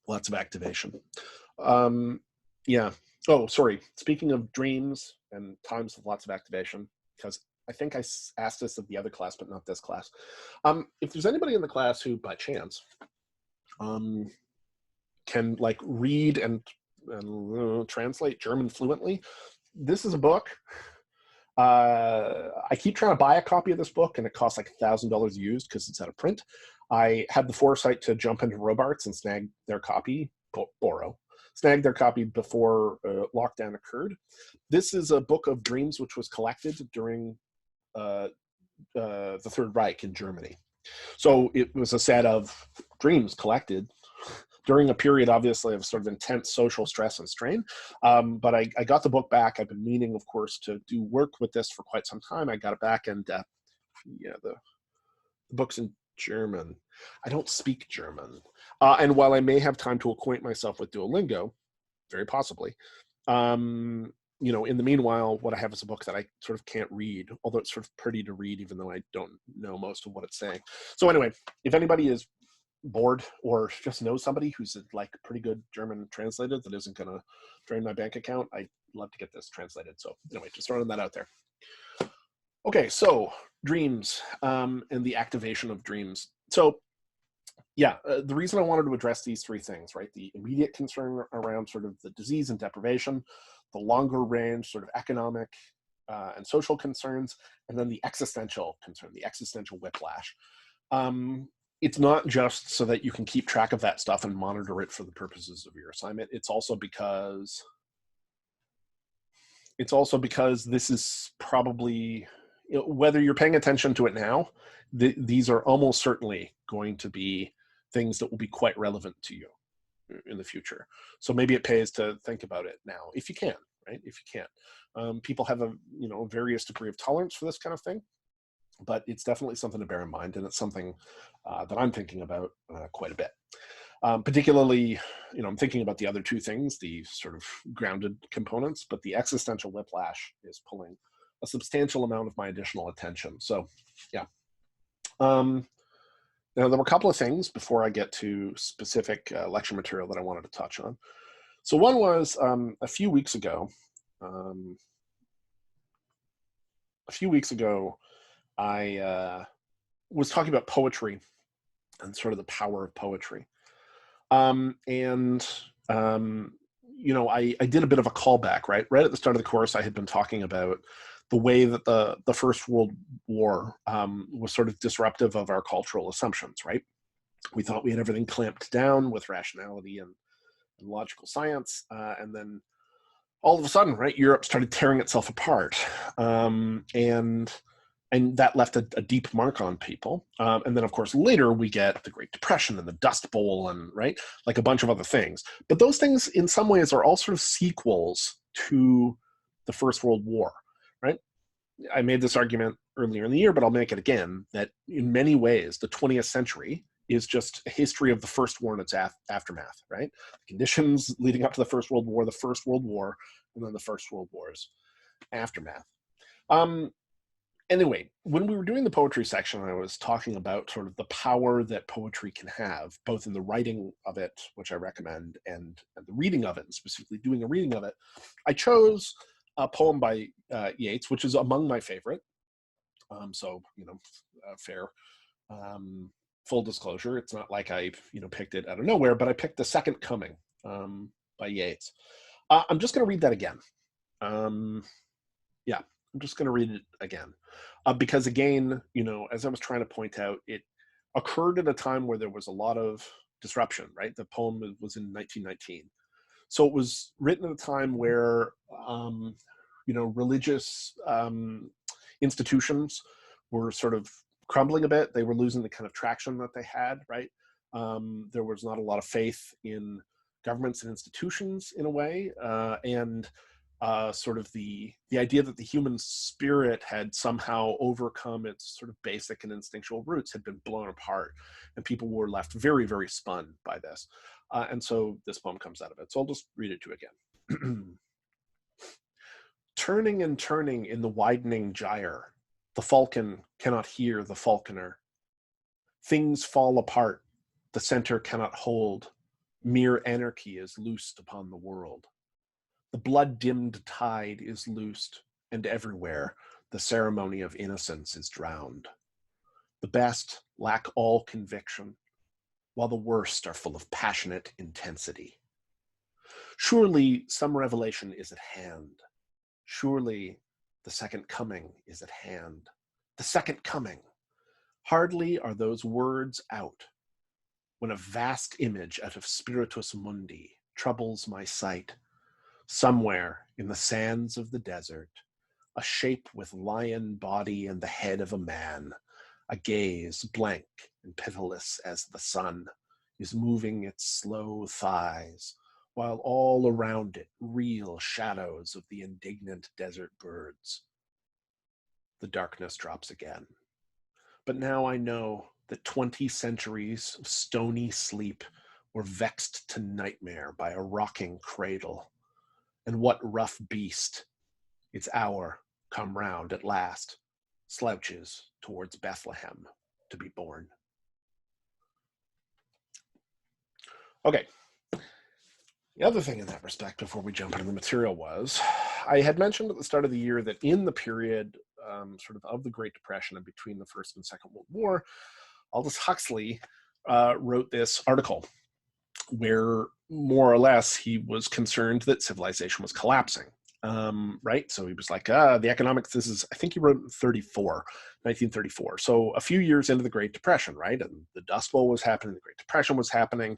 Lots of activation. Yeah. Oh, sorry. Speaking of dreams and times with lots of activation, because I think I asked this at the other class, but not this class. If there's anybody in the class who, by chance, can like read and translate German fluently, this is a book. I keep trying to buy a copy of this book, and it costs like $1,000 used because it's out of print. I had the foresight to jump into Robarts and snag their copy, snag their copy before lockdown occurred. This is a book of dreams which was collected during the Third Reich in Germany. So it was a set of dreams collected during a period, obviously, of sort of intense social stress and strain. But I got the book back. I've been meaning, of course, to do work with this for quite some time. I got it back, and yeah, the book's in German. I don't speak German. And while I may have time to acquaint myself with Duolingo, very possibly, you know, in the meanwhile, what I have is a book that I sort of can't read, although it's sort of pretty to read, even though I don't know most of what it's saying. So anyway, if anybody is bored or just knows somebody who's like a pretty good German translator that isn't going to drain my bank account, I'd love to get this translated. So anyway, just throwing that out there. Okay, so dreams and the activation of dreams. So yeah, the reason I wanted to address these three things, right? The immediate concern around sort of the disease and deprivation, the longer range sort of economic and social concerns, and then the existential concern, the existential whiplash. It's not just so that you can keep track of that stuff and monitor it for the purposes of your assignment. It's also because it's also because this is probably, whether you're paying attention to it now, these are almost certainly going to be things that will be quite relevant to you in the future. So maybe it pays to think about it now, if you can, right? If you can. People have a various degree of tolerance for this kind of thing, but it's definitely something to bear in mind, and it's something that I'm thinking about quite a bit. Particularly, I'm thinking about the other two things, the sort of grounded components, but the existential whiplash is pulling a substantial amount of my additional attention. So, yeah. Now, there were a couple of things before I get to specific lecture material that I wanted to touch on. So one was a few weeks ago, I was talking about poetry and sort of the power of poetry. I did a bit of a callback, right? Right at the start of the course, I had been talking about the way that the First World War was sort of disruptive of our cultural assumptions, right? We thought we had everything clamped down with rationality and logical science, and then all of a sudden, right, Europe started tearing itself apart, and that left a deep mark on people. And then, of course, later we get the Great Depression and the Dust Bowl and, right, like a bunch of other things. But those things, in some ways, are all sort of sequels to the First World War, right? I made this argument earlier in the year, but I'll make it again, that in many ways, the 20th century is just a history of the First War and its aftermath, right? The conditions leading up to the First World War, the First World War, and then the First World War's aftermath. Anyway, when we were doing the poetry section, I was talking about sort of the power that poetry can have, both in the writing of it, which I recommend, and the reading of it, and specifically doing a reading of it. I chose a poem by Yeats, which is among my favorite. Fair. Full disclosure, it's not like I picked it out of nowhere, but I picked The Second Coming by Yeats. I'm just going to read that again. I'm just going to read it again. Because again, as I was trying to point out, it occurred at a time where there was a lot of disruption, right? The poem was in 1919. So it was written at a time where, religious institutions were sort of crumbling a bit. They were losing the kind of traction that they had, right? There was not a lot of faith in governments and institutions in a way. And sort of the idea that the human spirit had somehow overcome its sort of basic and instinctual roots had been blown apart, and people were left very, very spun by this. And so this poem comes out of it. So I'll just read it to you again. Turning and turning in the widening gyre, the falcon cannot hear the falconer. Things fall apart, the center cannot hold. Mere anarchy is loosed upon the world. The blood-dimmed tide is loosed, and everywhere the ceremony of innocence is drowned. The best lack all conviction, while the worst are full of passionate intensity. Surely some revelation is at hand. Surely the second coming is at hand. The second coming. Hardly are those words out when a vast image out of Spiritus Mundi troubles my sight. Somewhere in the sands of the desert, a shape with lion body and the head of a man, a gaze blank and pitiless as the sun, is moving its slow thighs, while all around it reel shadows of the indignant desert birds. The darkness drops again. But now I know that 20 centuries of stony sleep were vexed to nightmare by a rocking cradle. And what rough beast, its hour come round at last, slouches towards Bethlehem to be born. Okay. The other thing in that respect, before we jump into the material, was I had mentioned at the start of the year that in the period of the Great Depression and between the First and Second World War, Aldous Huxley wrote this article where more or less he was concerned that civilization was collapsing, right? So he was like, the economics, I think he wrote 1934. So a few years into the Great Depression, right? And the Dust Bowl was happening, the Great Depression was happening.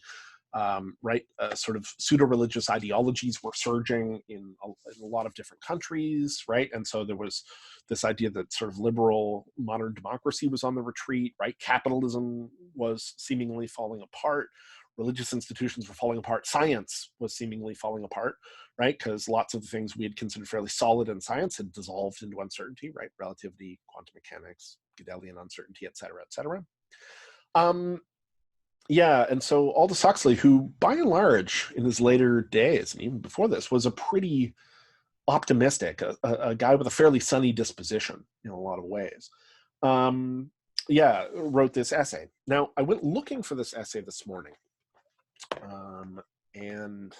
right? Sort of pseudo-religious ideologies were surging in a lot of different countries, right? And so there was this idea that sort of liberal modern democracy was on the retreat, right? Capitalism was seemingly falling apart. Religious institutions were falling apart. Science was seemingly falling apart, right? Because lots of the things we had considered fairly solid in science had dissolved into uncertainty, right? Relativity, quantum mechanics, Gödelian uncertainty, et cetera, et cetera. Yeah, and so Aldous Huxley, who by and large in his later days, and even before this, was a pretty optimistic, a guy with a fairly sunny disposition in a lot of ways, yeah, wrote this essay. Now, I went looking for this essay this morning, and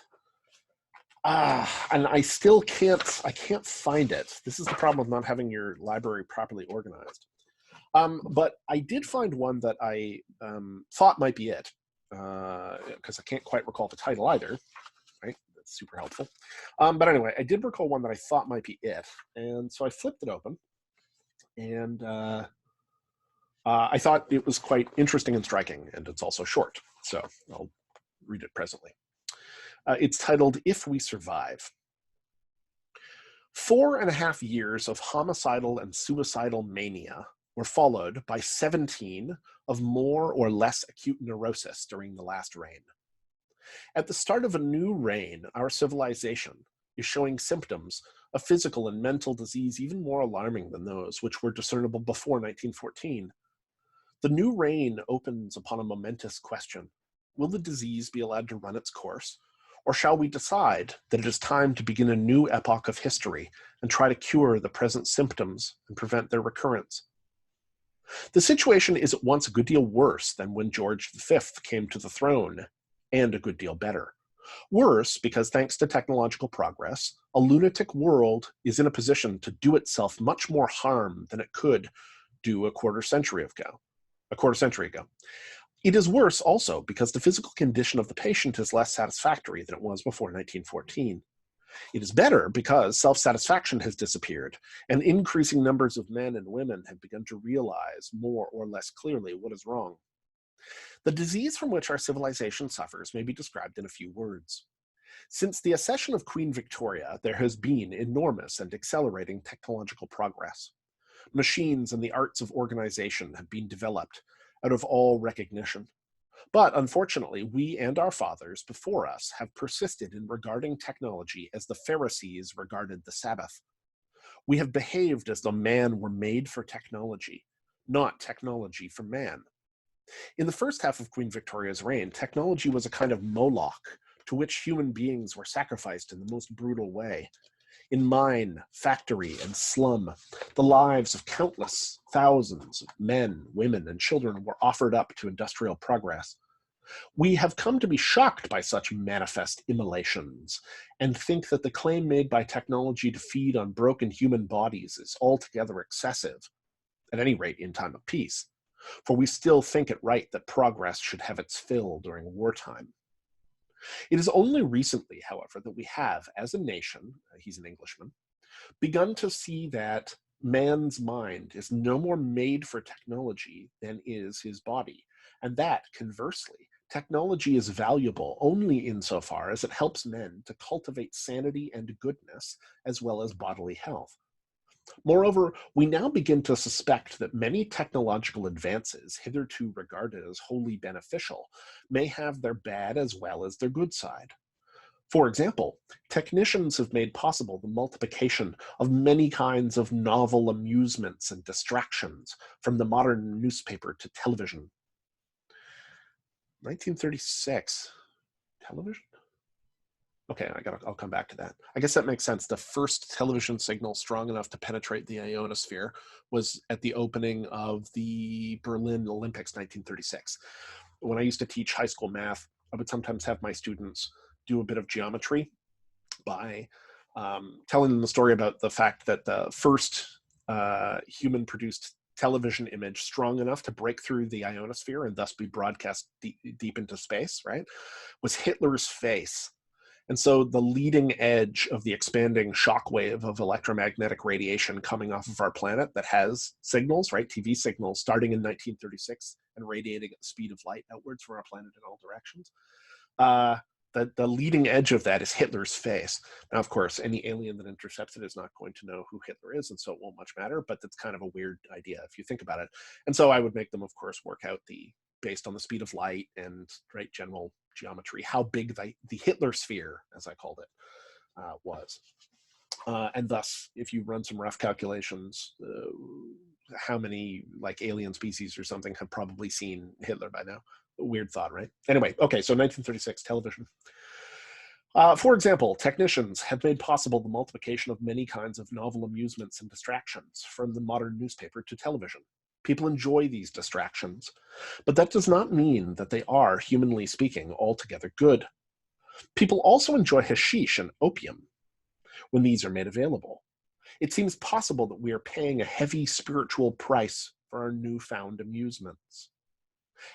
I still can't find it. This is the problem with not having your library properly organized. But I did find one that I thought might be it, because I can't quite recall the title either, right? That's super helpful. But anyway, I did recall one that I thought might be it. And so I flipped it open, and I thought it was quite interesting and striking, and it's also short. So I'll read it presently. It's titled, "If We Survive." 4.5 years of homicidal and suicidal mania were followed by 17 of more or less acute neurosis during the last reign. At the start of a new reign, our civilization is showing symptoms of physical and mental disease even more alarming than those which were discernible before 1914. The new reign opens upon a momentous question. Will the disease be allowed to run its course? Or shall we decide that it is time to begin a new epoch of history and try to cure the present symptoms and prevent their recurrence? The situation is at once a good deal worse than when George V came to the throne, and a good deal better. Worse because, thanks to technological progress, a lunatic world is in a position to do itself much more harm than it could do a quarter century ago. It is worse also because the physical condition of the patient is less satisfactory than it was before 1914. It is better because self-satisfaction has disappeared, and increasing numbers of men and women have begun to realize more or less clearly what is wrong. The disease from which our civilization suffers may be described in a few words. Since the accession of Queen Victoria, there has been enormous and accelerating technological progress. Machines and the arts of organization have been developed out of all recognition. But unfortunately, we and our fathers before us have persisted in regarding technology as the Pharisees regarded the Sabbath. We have behaved as though man were made for technology, not technology for man. In the first half of Queen Victoria's reign, technology was a kind of Moloch to which human beings were sacrificed in the most brutal way. In mine, factory, and slum, the lives of countless thousands of men, women, and children were offered up to industrial progress. We have come to be shocked by such manifest immolations and think that the claim made by technology to feed on broken human bodies is altogether excessive, at any rate in time of peace, for we still think it right that progress should have its fill during wartime. It is only recently, however, that we have, as a nation, he's an Englishman, begun to see that man's mind is no more made for technology than is his body, and that, conversely, technology is valuable only insofar as it helps men to cultivate sanity and goodness as well as bodily health. Moreover, we now begin to suspect that many technological advances, hitherto regarded as wholly beneficial, may have their bad as well as their good side. For example, technicians have made possible the multiplication of many kinds of novel amusements and distractions, from the modern newspaper to television. 1936, television? Okay, I'll come back to that. I guess that makes sense. The first television signal strong enough to penetrate the ionosphere was at the opening of the Berlin Olympics, 1936. When I used to teach high school math, I would sometimes have my students do a bit of geometry by telling them the story about the fact that the first human-produced television image strong enough to break through the ionosphere and thus be broadcast deep into space, right, was Hitler's face. And so the leading edge of the expanding shockwave of electromagnetic radiation coming off of our planet that has signals, right, TV signals, starting in 1936 and radiating at the speed of light outwards from our planet in all directions, The leading edge of that is Hitler's face. Now, of course, any alien that intercepts it is not going to know who Hitler is, and so it won't much matter, but that's kind of a weird idea if you think about it. And so I would make them, of course, work out based on the speed of light and general geometry, how big the Hitler sphere, as I called it, was. And thus, if you run some rough calculations, how many alien species or something have probably seen Hitler by now? A weird thought, right? Anyway, okay, so 1936, television. For example, technicians have made possible the multiplication of many kinds of novel amusements and distractions, from the modern newspaper to television. People enjoy these distractions, but that does not mean that they are, humanly speaking, altogether good. People also enjoy hashish and opium when these are made available. It seems possible that we are paying a heavy spiritual price for our newfound amusements.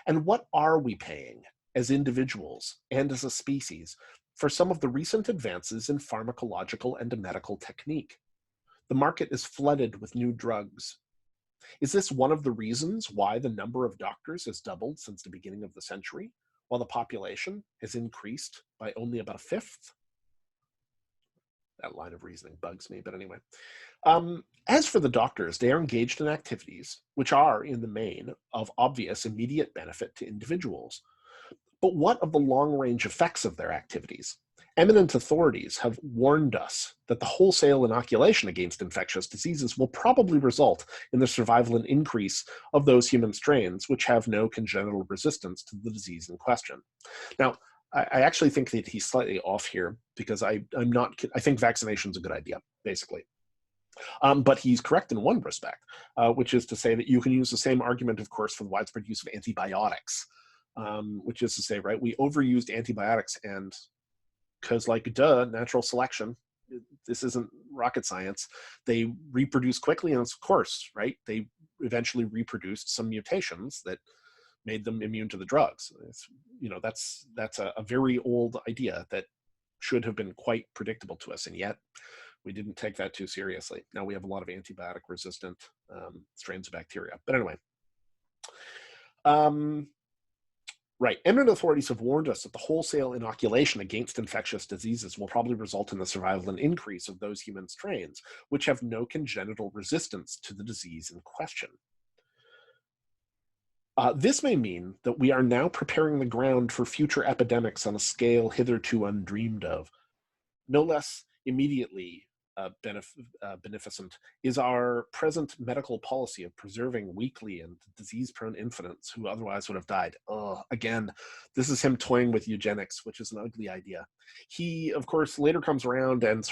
And what are we paying as individuals and as a species for some of the recent advances in pharmacological and medical technique? The market is flooded with new drugs. Is this one of the reasons why the number of doctors has doubled since the beginning of the century, while the population has increased by only about a fifth? That line of reasoning bugs me, but anyway. As for the doctors, they are engaged in activities which are, in the main, of obvious immediate benefit to individuals. But what of the long-range effects of their activities? Eminent authorities have warned us that the wholesale inoculation against infectious diseases will probably result in the survival and increase of those human strains which have no congenital resistance to the disease in question. Now, I actually think that he's slightly off here, because I think vaccination is a good idea, basically. But he's correct in one respect, which is to say that you can use the same argument, of course, for the widespread use of antibiotics, which is to say, right, we overused antibiotics, and because, natural selection, this isn't rocket science, they reproduce quickly, and of course, right, they eventually reproduced some mutations that made them immune to the drugs. That's a very old idea that should have been quite predictable to us, and yet we didn't take that too seriously. Now we have a lot of antibiotic-resistant strains of bacteria. But anyway, right. Eminent authorities have warned us that the wholesale inoculation against infectious diseases will probably result in the survival and increase of those human strains which have no congenital resistance to the disease in question. This may mean that we are now preparing the ground for future epidemics on a scale hitherto undreamed of. No less immediately beneficent is our present medical policy of preserving weakly and disease-prone infants who otherwise would have died. Again, this is him toying with eugenics, which is an ugly idea. He, of course, later comes around and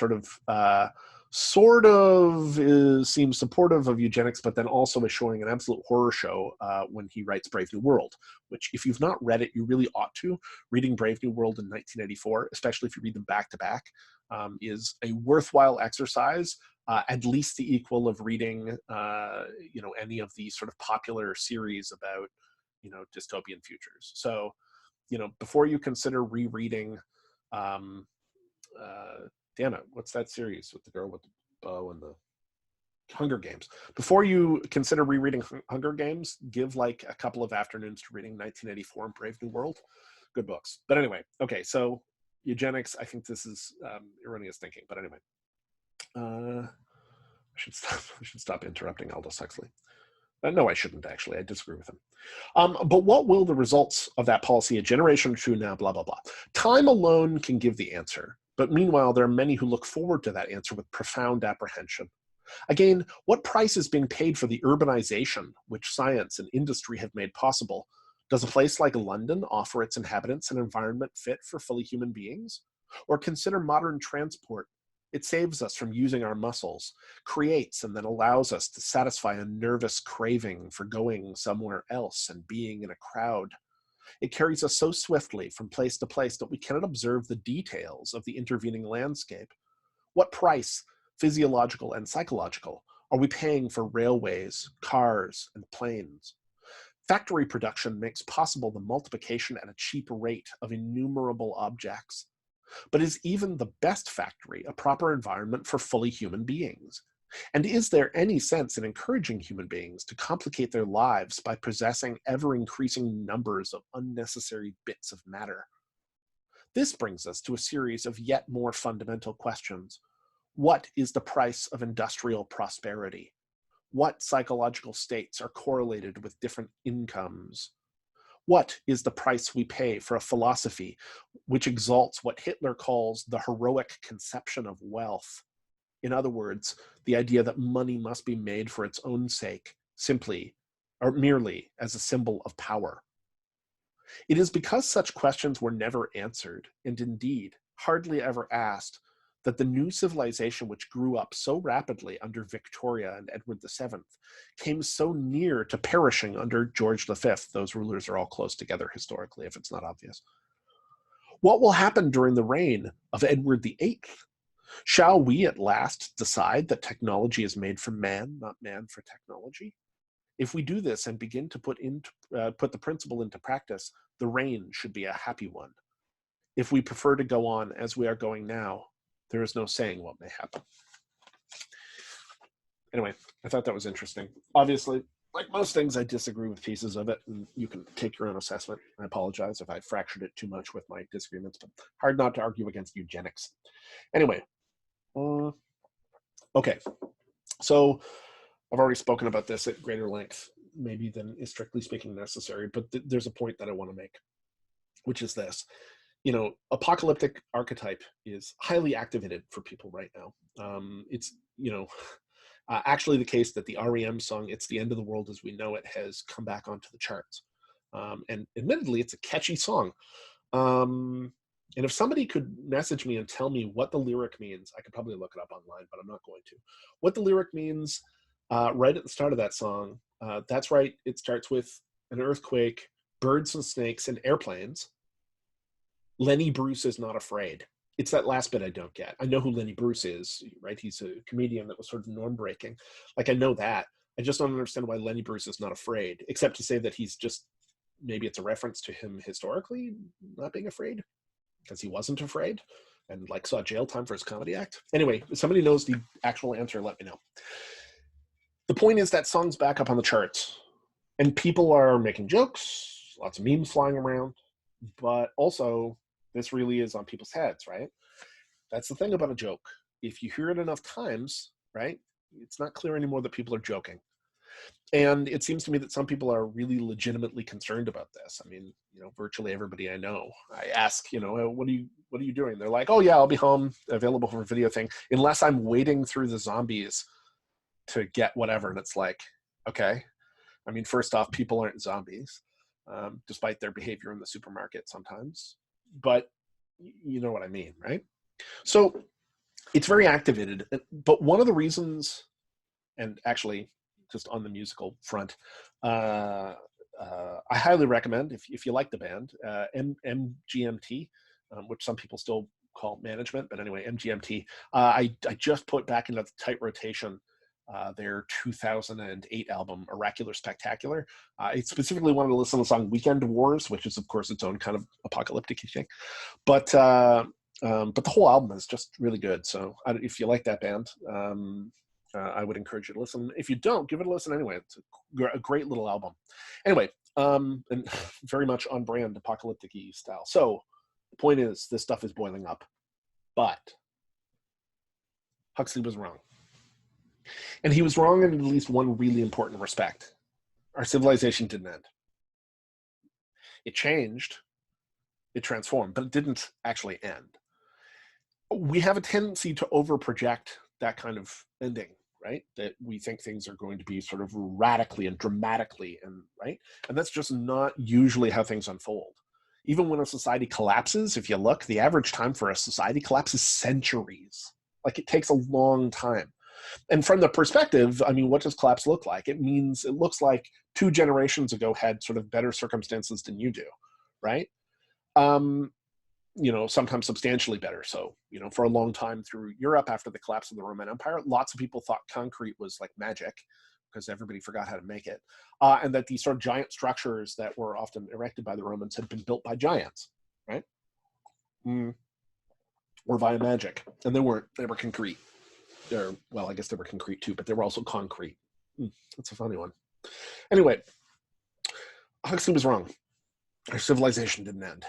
seems supportive of eugenics, but then also is showing an absolute horror show when he writes Brave New World, which, if you've not read it, you really ought to. Reading Brave New World in 1984, especially if you read them back to back, is a worthwhile exercise, at least the equal of reading, any of the sort of popular series about, dystopian futures. So, before you consider rereading, damn it, what's that series with the girl with the bow and the Hunger Games? Before you consider rereading Hunger Games, give a couple of afternoons to reading 1984 and Brave New World. Good books. But anyway, okay, so eugenics, I think this is erroneous thinking. But anyway, I should stop interrupting Aldous Huxley. No, I shouldn't, actually. I disagree with him. But what will the results of that policy a generation or two now, blah, blah, blah. Time alone can give the answer. But meanwhile, there are many who look forward to that answer with profound apprehension. Again, what price is being paid for the urbanization which science and industry have made possible? Does a place like London offer its inhabitants an environment fit for fully human beings? Or consider modern transport. It saves us from using our muscles, creates and then allows us to satisfy a nervous craving for going somewhere else and being in a crowd. It carries us so swiftly from place to place that we cannot observe the details of the intervening landscape. What price, physiological and psychological, are we paying for railways, cars, and planes? Factory production makes possible the multiplication at a cheap rate of innumerable objects. But is even the best factory a proper environment for fully human beings? And is there any sense in encouraging human beings to complicate their lives by possessing ever-increasing numbers of unnecessary bits of matter? This brings us to a series of yet more fundamental questions. What is the price of industrial prosperity? What psychological states are correlated with different incomes? What is the price we pay for a philosophy which exalts what Hitler calls the heroic conception of wealth? In other words, the idea that money must be made for its own sake, simply or merely as a symbol of power. It is because such questions were never answered, and indeed hardly ever asked, that the new civilization which grew up so rapidly under Victoria and Edward VII came so near to perishing under George V. Those rulers are all close together historically, if it's not obvious. What will happen during the reign of Edward VIII? Shall we at last decide that technology is made for man, not man for technology? If we do this and begin to put the principle into practice, the reign should be a happy one. If we prefer to go on as we are going now, there is no saying what may happen. Anyway, I thought that was interesting. Obviously, like most things, I disagree with pieces of it, and you can take your own assessment. I apologize if I fractured it too much with my disagreements, but hard not to argue against eugenics. Anyway, okay, so I've already spoken about this at greater length, maybe than is strictly speaking necessary, but there's a point that I want to make, which is this. You know, apocalyptic archetype is highly activated for people right now. It's, you know, actually the case that the REM song, It's the End of the World as We Know It, has come back onto the charts. And admittedly, it's a catchy song. And if somebody could message me and tell me what the lyric means, I could probably look it up online, but I'm not going to. What the lyric means right at the start of that song, that's right, it starts with an earthquake, birds and snakes, and airplanes. Lenny Bruce is not afraid. It's that last bit I don't get. I know who Lenny Bruce is, right? He's a comedian that was sort of norm-breaking. Like, I know that. I just don't understand why Lenny Bruce is not afraid, except to say that he's just, maybe it's a reference to him historically not being afraid, because he wasn't afraid and like saw jail time for his comedy act. Anyway, if somebody knows the actual answer, let me know. The point is that song's back up on the charts, and people are making jokes, lots of memes flying around, but also this really is on people's heads, right? That's the thing about a joke. If you hear it enough times, right, it's not clear anymore that people are joking. And it seems to me that some people are really legitimately concerned about this. I mean, you know, virtually everybody I know, I ask, you know, what are you doing? They're like, oh yeah, I'll be home, available for a video thing, unless I'm wading through the zombies to get whatever. And it's like, okay. I mean, first off, people aren't zombies, despite their behavior in the supermarket sometimes. But you know what I mean, right? So it's very activated. But one of the reasons, and actually just on the musical front, I highly recommend, if you like the band, MGMT, which some people still call management, but anyway, MGMT. I just put back into the tight rotation their 2008 album, Oracular Spectacular. I specifically wanted to listen to the song Weekend Wars, which is, of course, its own kind of apocalyptic thing. But the whole album is just really good. So if you like that band, I would encourage you to listen. If you don't, give it a listen anyway. It's a great little album. Anyway, and very much on brand apocalyptic-y style. So the point is, this stuff is boiling up. But Huxley was wrong. And he was wrong in at least one really important respect. Our civilization didn't end. It changed, it transformed, but it didn't actually end. We have a tendency to overproject that kind of ending, right? That we think things are going to be sort of radically and dramatically, and right? And that's just not usually how things unfold. Even when a society collapses, if you look, the average time for a society collapse is centuries. Like, it takes a long time. And from the perspective, I mean, what does collapse look like? It means it looks like 2 generations ago had sort of better circumstances than you do, right? You know, sometimes substantially better. So, you know, for a long time through Europe after the collapse of the Roman Empire, lots of people thought concrete was like magic because everybody forgot how to make it. And that these sort of giant structures that were often erected by the Romans had been built by giants, right? Or via magic. And they were concrete. Well, I guess they were concrete too, but they were also concrete. That's a funny one. Anyway, Huxley was wrong. Our civilization didn't end.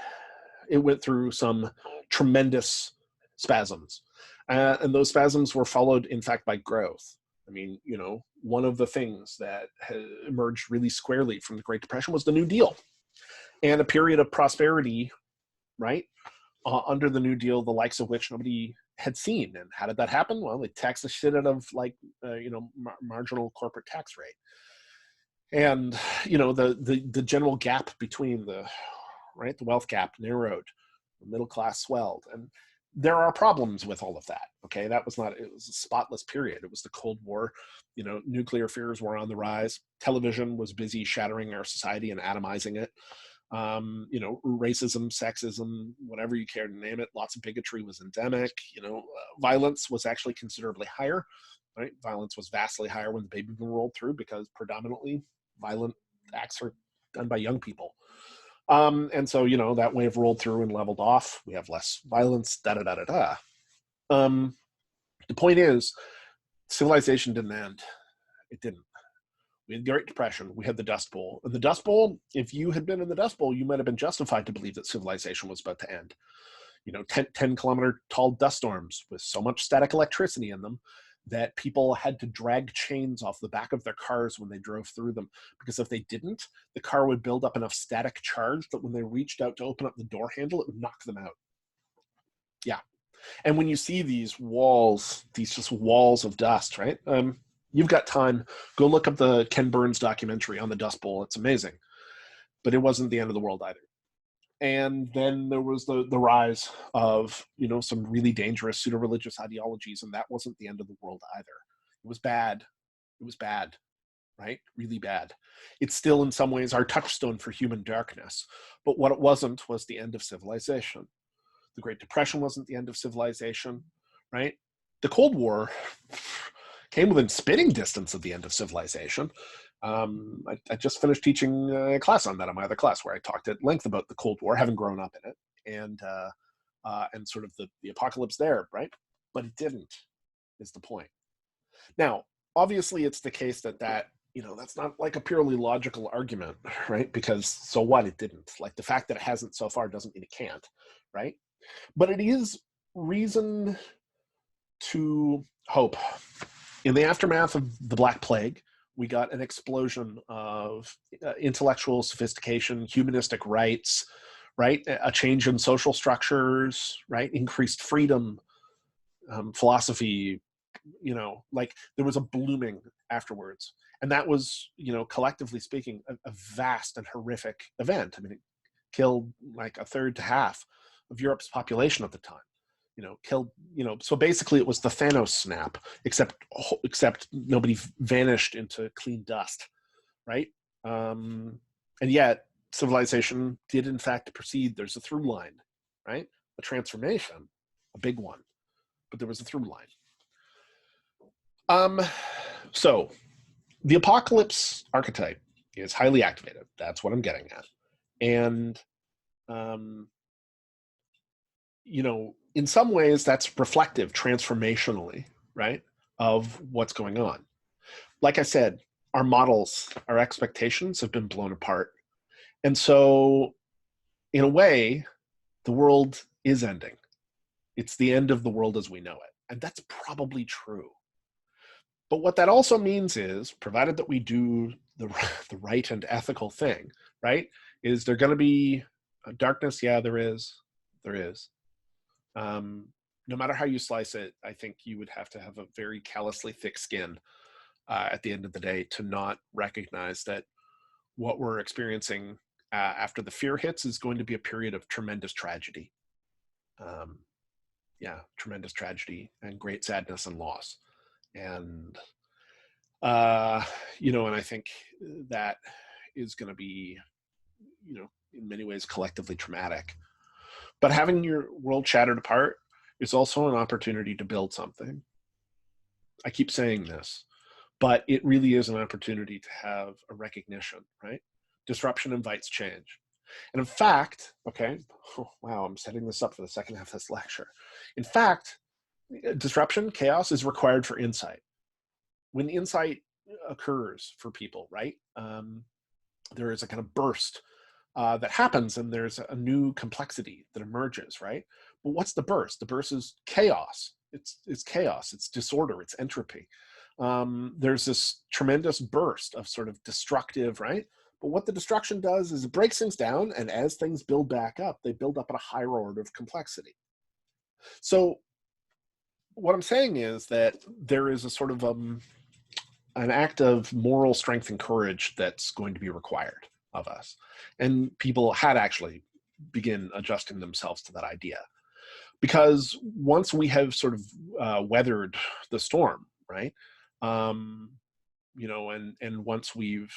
it went through some tremendous spasms. And those spasms were followed, in fact, by growth. I mean, you know, one of the things that emerged really squarely from the Great Depression was the New Deal and a period of prosperity, right? Under the New Deal, the likes of which nobody had seen. And how did that happen? Well, they taxed the shit out of, like, you know, marginal corporate tax rate. And, you know, the general gap between the wealth gap narrowed, the middle class swelled. And there are problems with all of that. Okay. It was a spotless period. It was the Cold War, you know, nuclear fears were on the rise. Television was busy shattering our society and atomizing it. You know, racism, sexism, whatever you care to name it, lots of bigotry was endemic. You know, violence was actually considerably higher, right? Violence was vastly higher when the baby boom rolled through because predominantly violent acts are done by young people. And so, you know, that wave rolled through and leveled off. We have less violence, da-da-da-da-da. The point is, civilization didn't end. It didn't. We had the Great Depression. We had the Dust Bowl. And the Dust Bowl, if you had been in the Dust Bowl, you might have been justified to believe that civilization was about to end. You know, 10-kilometer tall dust storms with so much static electricity in them that people had to drag chains off the back of their cars when they drove through them. Because if they didn't, the car would build up enough static charge that when they reached out to open up the door handle, it would knock them out. Yeah. And when you see these walls, these just walls of dust, right? You've got time, go look up the Ken Burns documentary on the Dust Bowl. It's amazing. But it wasn't the end of the world either. And then there was the rise of, you know, some really dangerous pseudo-religious ideologies, and that wasn't the end of the world either. It was bad. It was bad, right? Really bad. It's still in some ways our touchstone for human darkness. But what it wasn't was the end of civilization. The Great Depression wasn't the end of civilization, right? The Cold War came within spitting distance of the end of civilization. I just finished teaching a class on that in my other class where I talked at length about the Cold War, having grown up in it, and sort of the apocalypse there, right? But it didn't, is the point. Now, obviously, it's the case that you know, that's not like a purely logical argument, right? Because so what? It didn't. Like, the fact that it hasn't so far doesn't mean it can't, right? But it is reason to hope. In the aftermath of the Black Plague, we got an explosion of intellectual sophistication, humanistic rights, right? A change in social structures, right? Increased freedom, philosophy, you know, like there was a blooming afterwards. And that was, you know, collectively speaking, a vast and horrific event. I mean, it killed like a third to half of Europe's population at the time. You know, killed, you know, so basically it was the Thanos snap, except nobody vanished into clean dust, right? And yet civilization did in fact proceed. There's a through line, right? A transformation, a big one, but there was a through line. So the apocalypse archetype is highly activated. That's what I'm getting at. And, you know, in some ways that's reflective transformationally, right, of what's going on. Like I said, our models, our expectations have been blown apart. And so in a way, the world is ending. It's the end of the world as we know it. And that's probably true. But what that also means is, provided that we do the right and ethical thing, right, is there going to be darkness? Yeah, there is. There is. No matter how you slice it, I think you would have to have a very callously thick skin at the end of the day to not recognize that what we're experiencing after the fear hits is going to be a period of tremendous tragedy. Yeah, tremendous tragedy and great sadness and loss. And, you know, and I think that is going to be, you know, in many ways collectively traumatic. But having your world shattered apart is also an opportunity to build something. I keep saying this, but it really is an opportunity to have a recognition, right? Disruption invites change. And in fact, okay, oh, wow, I'm setting this up for the second half of this lecture. In fact, disruption, chaos is required for insight. When insight occurs for people, right, there is a kind of burst that happens, and there's a new complexity that emerges, right? But what's the burst? The burst is chaos. It's chaos. It's disorder. It's entropy. There's this tremendous burst of sort of destructive, right? But what the destruction does is it breaks things down, and as things build back up, they build up at a higher order of complexity. So what I'm saying is that there is a sort of an act of moral strength and courage that's going to be required of us. And people had actually begin adjusting themselves to that idea. Because once we have sort of weathered the storm, right? You know, and once we've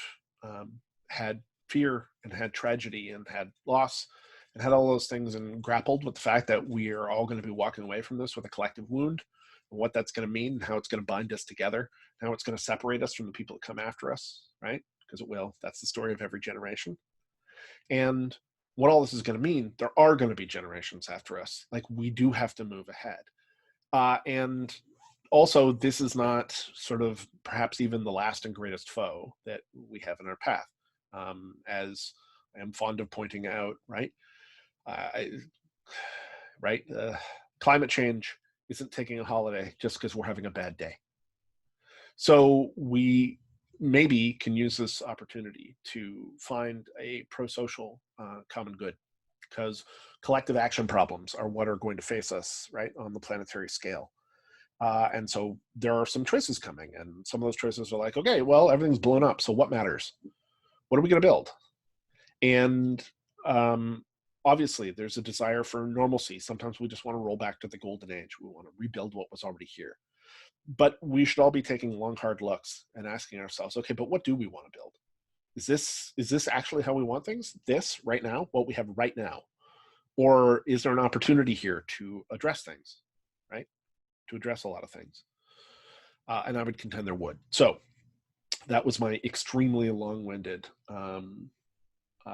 had fear and had tragedy and had loss and had all those things and grappled with the fact that we are all going to be walking away from this with a collective wound, and what that's going to mean, and how it's going to bind us together, and how it's going to separate us from the people that come after us, right? Because it will. That's the story of every generation. And what all this is going to mean, there are going to be generations after us. Like, we do have to move ahead. And also, this is not sort of perhaps even the last and greatest foe that we have in our path. As I am fond of pointing out, right? Climate change isn't taking a holiday just because we're having a bad day. So we maybe can use this opportunity to find a pro-social common good, because collective action problems are what are going to face us, right, on the planetary scale. And so there are some choices coming, and some of those choices are like, okay, well, everything's blown up, so what matters? What are we going to build? And obviously, there's a desire for normalcy. Sometimes we just want to roll back to the golden age. We want to rebuild what was already here. But we should all be taking long, hard looks and asking ourselves, okay, but what do we want to build? Is this actually how we want things? This right now, what we have right now? Or is there an opportunity here to address things, right? To address a lot of things. And I would contend there would. So that was my extremely long-winded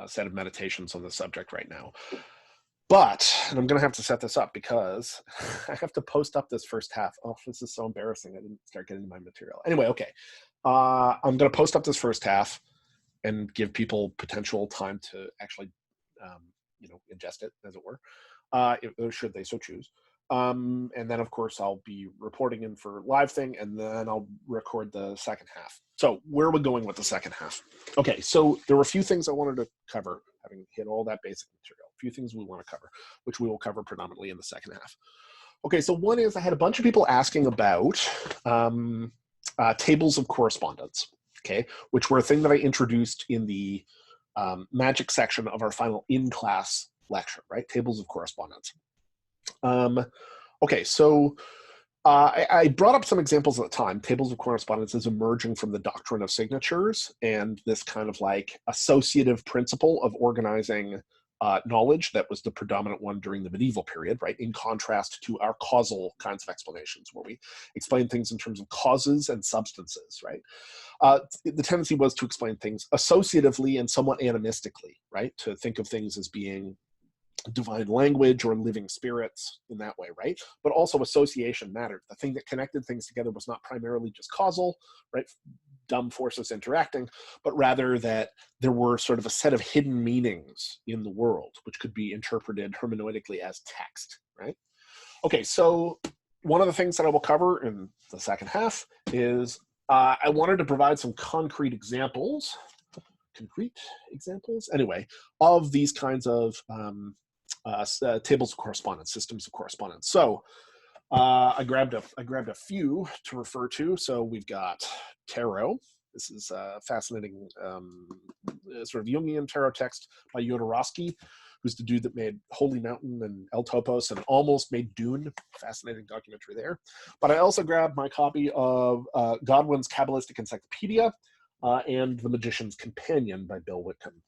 set of meditations on the subject right now. But, and I'm going to have to set this up because I have to post up this first half. Oh, this is so embarrassing. I didn't start getting my material. Anyway, okay. I'm going to post up this first half and give people potential time to actually, ingest it, as it were, should they so choose. And then, of course, I'll be reporting in for live thing, and then I'll record the second half. So where are we going with the second half? Okay, so there were a few things I wanted to cover, having hit all that basic material. A few things we want to cover, which we will cover predominantly in the second half. Okay, so one is I had a bunch of people asking about tables of correspondence, okay, which were a thing that I introduced in the magic section of our final in-class lecture, right? Tables of correspondence. Okay, so I brought up some examples at the time. Tables of correspondence is emerging from the doctrine of signatures and this kind of like associative principle of organizing knowledge that was the predominant one during the medieval period, right? In contrast to our causal kinds of explanations, where we explain things in terms of causes and substances, right? The tendency was to explain things associatively and somewhat animistically, right? To think of things as being divine language or living spirits in that way, right? But also association mattered. The thing that connected things together was not primarily just causal, right? Dumb forces interacting, but rather that there were sort of a set of hidden meanings in the world, which could be interpreted hermeneutically as text, right? Okay, so one of the things that I will cover in the second half is I wanted to provide some concrete examples, anyway, of these kinds of tables of correspondence, systems of correspondence. So I grabbed a few to refer to. So we've got tarot. This is a fascinating sort of Jungian tarot text by Jodorowsky, who's the dude that made Holy Mountain and El Topos and almost made Dune. Fascinating documentary there. But I also grabbed my copy of Godwin's Kabbalistic Encyclopedia and The Magician's Companion by Bill Whitcomb.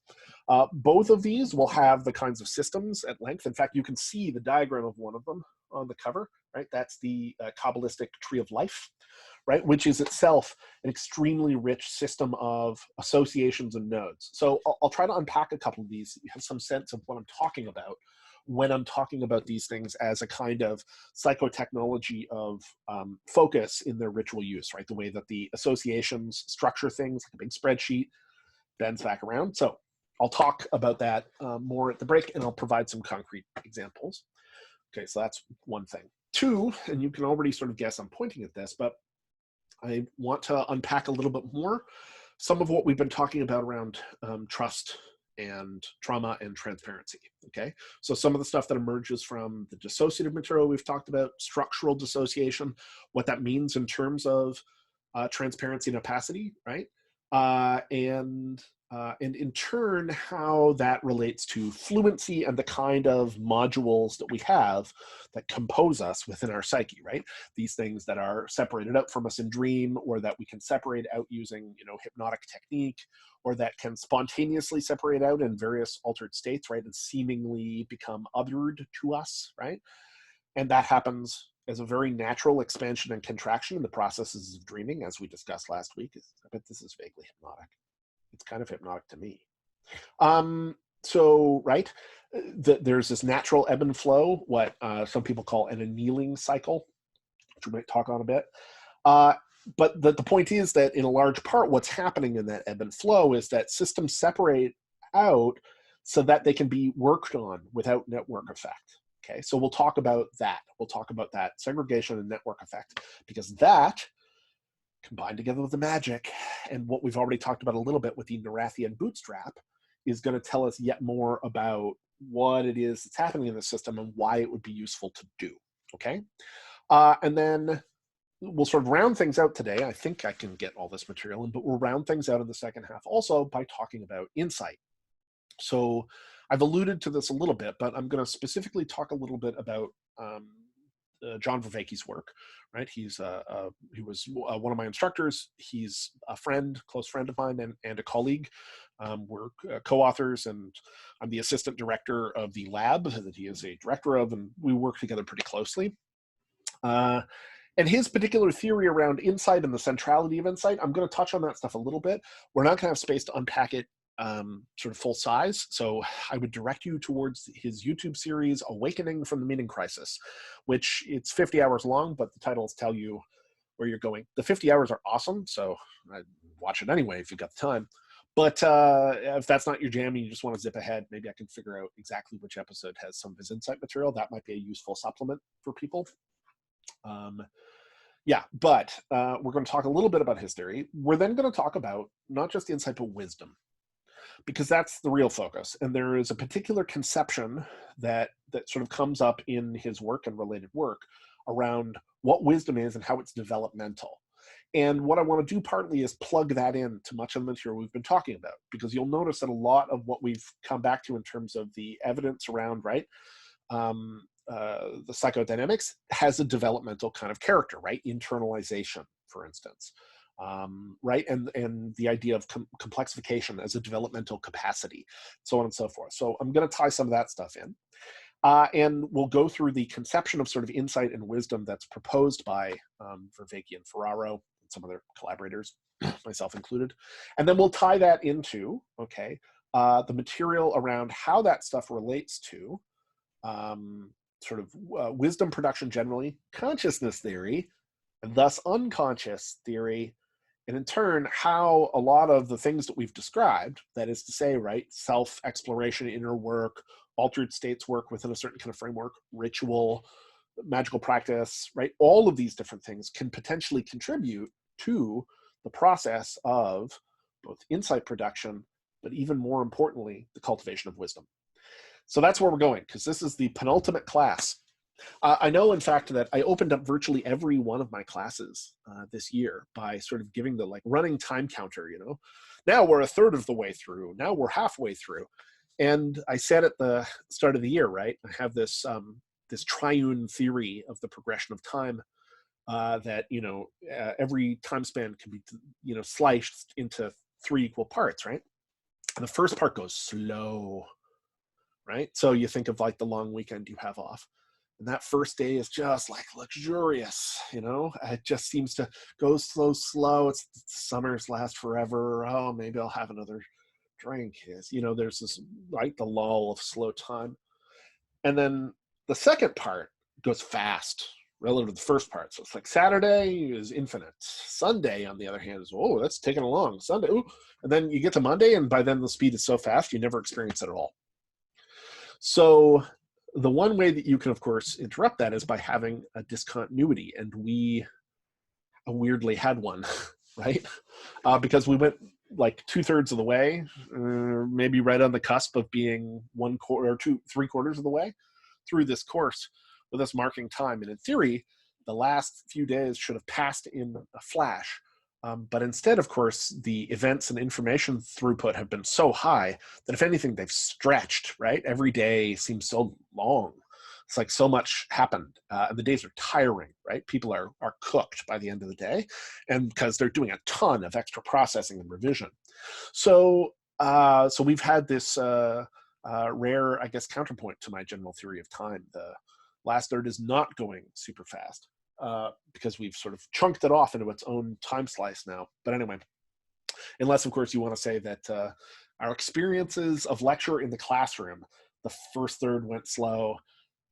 Both of these will have the kinds of systems at length. In fact, you can see the diagram of one of them on the cover, right? That's the Kabbalistic Tree of Life, right? Which is itself an extremely rich system of associations and nodes. So I'll try to unpack a couple of these so you have some sense of what I'm talking about when I'm talking about these things as a kind of psychotechnology of focus in their ritual use, right? The way that the associations structure things like a big spreadsheet bends back around. So I'll talk about that more at the break, and I'll provide some concrete examples. Okay, so that's one thing. Two, and you can already sort of guess I'm pointing at this, but I want to unpack a little bit more some of what we've been talking about around trust and trauma and transparency, okay? So some of the stuff that emerges from the dissociative material we've talked about, structural dissociation, what that means in terms of transparency and opacity, right? And in turn, how that relates to fluency and the kind of modules that we have that compose us within our psyche, right? These things that are separated out from us in dream, or that we can separate out using, hypnotic technique, or that can spontaneously separate out in various altered states, right? And seemingly become othered to us, right? And that happens as a very natural expansion and contraction in the processes of dreaming, as we discussed last week. I bet this is vaguely hypnotic. It's kind of hypnotic to me. So, right, there's this natural ebb and flow, what some people call an annealing cycle, which we might talk on a bit. But the point is that in a large part, what's happening in that ebb and flow is that systems separate out so that they can be worked on without network effect. Okay, so we'll talk about that. We'll talk about that segregation and network effect, because that, combined together with the magic and what we've already talked about a little bit with the Nerathian bootstrap, is going to tell us yet more about what it is that's happening in the system and why it would be useful to do, okay? And then we'll sort of round things out today. I think I can get all this material in, but we'll round things out in the second half also by talking about insight. So I've alluded to this a little bit, but I'm going to specifically talk a little bit about John Vervaeke's work, right? He was one of my instructors. He's a friend, close friend of mine, and a colleague. We're co-authors, and I'm the assistant director of the lab that he is a director of, and we work together pretty closely. And his particular theory around insight and the centrality of insight, I'm going to touch on that stuff a little bit. We're not going to have space to unpack it sort of full size. So I would direct you towards his YouTube series, Awakening from the Meaning Crisis, which it's 50 hours long, but the titles tell you where you're going. The 50 hours are awesome, so I'd watch it anyway if you've got the time. But if that's not your jam and you just want to zip ahead, maybe I can figure out exactly which episode has some of his insight material. That might be a useful supplement for people. Yeah, but we're going to talk a little bit about his theory. We're then going to talk about not just insight, but wisdom, because that's the real focus. And there is a particular conception that sort of comes up in his work and related work around what wisdom is and how it's developmental. And what I want to do partly is plug that in to much of the material we've been talking about, because you'll notice that a lot of what we've come back to in terms of the evidence around, right, the psychodynamics has a developmental kind of character, right? Internalization, for instance. Right, and the idea of complexification as a developmental capacity, so on and so forth. So I'm going to tie some of that stuff in, and we'll go through the conception of sort of insight and wisdom that's proposed by Vervaeke and Ferraro and some other collaborators, myself included, and then we'll tie that into the material around how that stuff relates to sort of wisdom production generally, consciousness theory, and thus unconscious theory. And in turn, how a lot of the things that we've described, that is to say, right, self-exploration, inner work, altered states work within a certain kind of framework, ritual, magical practice, right, all of these different things can potentially contribute to the process of both insight production, but even more importantly, the cultivation of wisdom. So that's where we're going, because this is the penultimate class. I know, in fact, that I opened up virtually every one of my classes this year by sort of giving the running time counter, Now we're a third of the way through. Now we're halfway through. And I said at the start of the year, right, I have this this triune theory of the progression of time that, every time span can be, sliced into 3 equal parts, right? And the first part goes slow, right? So you think of the long weekend you have off. And that first day is just luxurious, it just seems to go slow. It's summers last forever. Oh, maybe I'll have another drink. There's this, right, the lull of slow time. And then the second part goes fast, relative to the first part. So it's like Saturday is infinite. Sunday, on the other hand, is, oh, that's taking along. Sunday, ooh. And then you get to Monday, and by then the speed is so fast, you never experience it at all. So the one way that you can, of course, interrupt that is by having a discontinuity. And we weirdly had one, right? Because we went like 2/3 of the way, maybe right on the cusp of being 1/4 or 3/4 of the way through this course with us marking time. And in theory, the last few days should have passed in a flash. But instead, of course, the events and information throughput have been so high that if anything, they've stretched, right? Every day seems so long. It's like so much happened. And the days are tiring, right? People are cooked by the end of the day, and because they're doing a ton of extra processing and revision. So we've had this rare, I guess, counterpoint to my general theory of time. The last third is not going super fast. Because we've sort of chunked it off into its own time slice now. But anyway, unless, of course, you want to say that our experiences of lecture in the classroom, the first third went slow,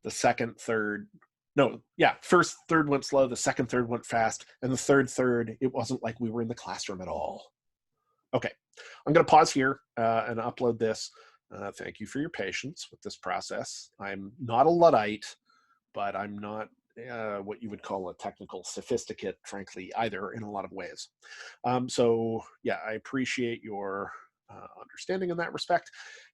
the second third, first third went slow, the second third went fast, and the third, it wasn't like we were in the classroom at all. Okay, I'm going to pause here and upload this. Thank you for your patience with this process. I'm not a Luddite, but I'm not what you would call a technical sophisticate, frankly, either, in a lot of ways. So yeah, I appreciate your understanding in that respect.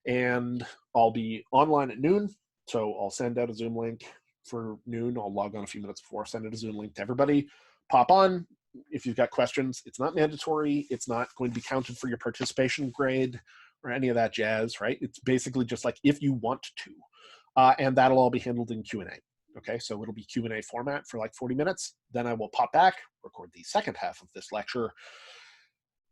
And I'll be online at noon. So I'll send out a Zoom link for noon. I'll log on a few minutes before, send out a Zoom link to everybody. Pop on if you've got questions. It's not mandatory. It's not going to be counted for your participation grade or any of that jazz, right? It's basically just like if you want to. And that'll all be handled in Q&A. Okay, so it'll be Q&A format for like 40 minutes. Then I will pop back, record the second half of this lecture,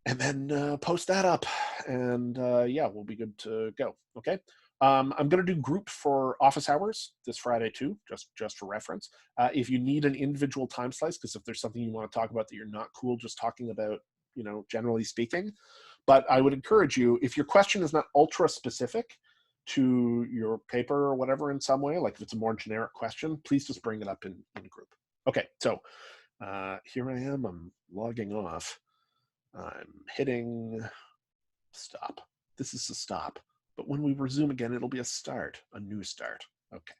and then post that up. And yeah, we'll be good to go. Okay, I'm going to do group for office hours this Friday too, just for reference. If you need an individual time slice, because if there's something you want to talk about that you're not cool just talking about, you know, generally speaking, but I would encourage you, if your question is not ultra specific to your paper or whatever in some way, like if it's a more generic question, please just bring it up in group. Okay, so here I am, I'm logging off. I'm hitting stop. This is a stop, but when we resume again, it'll be a start, a new start. Okay.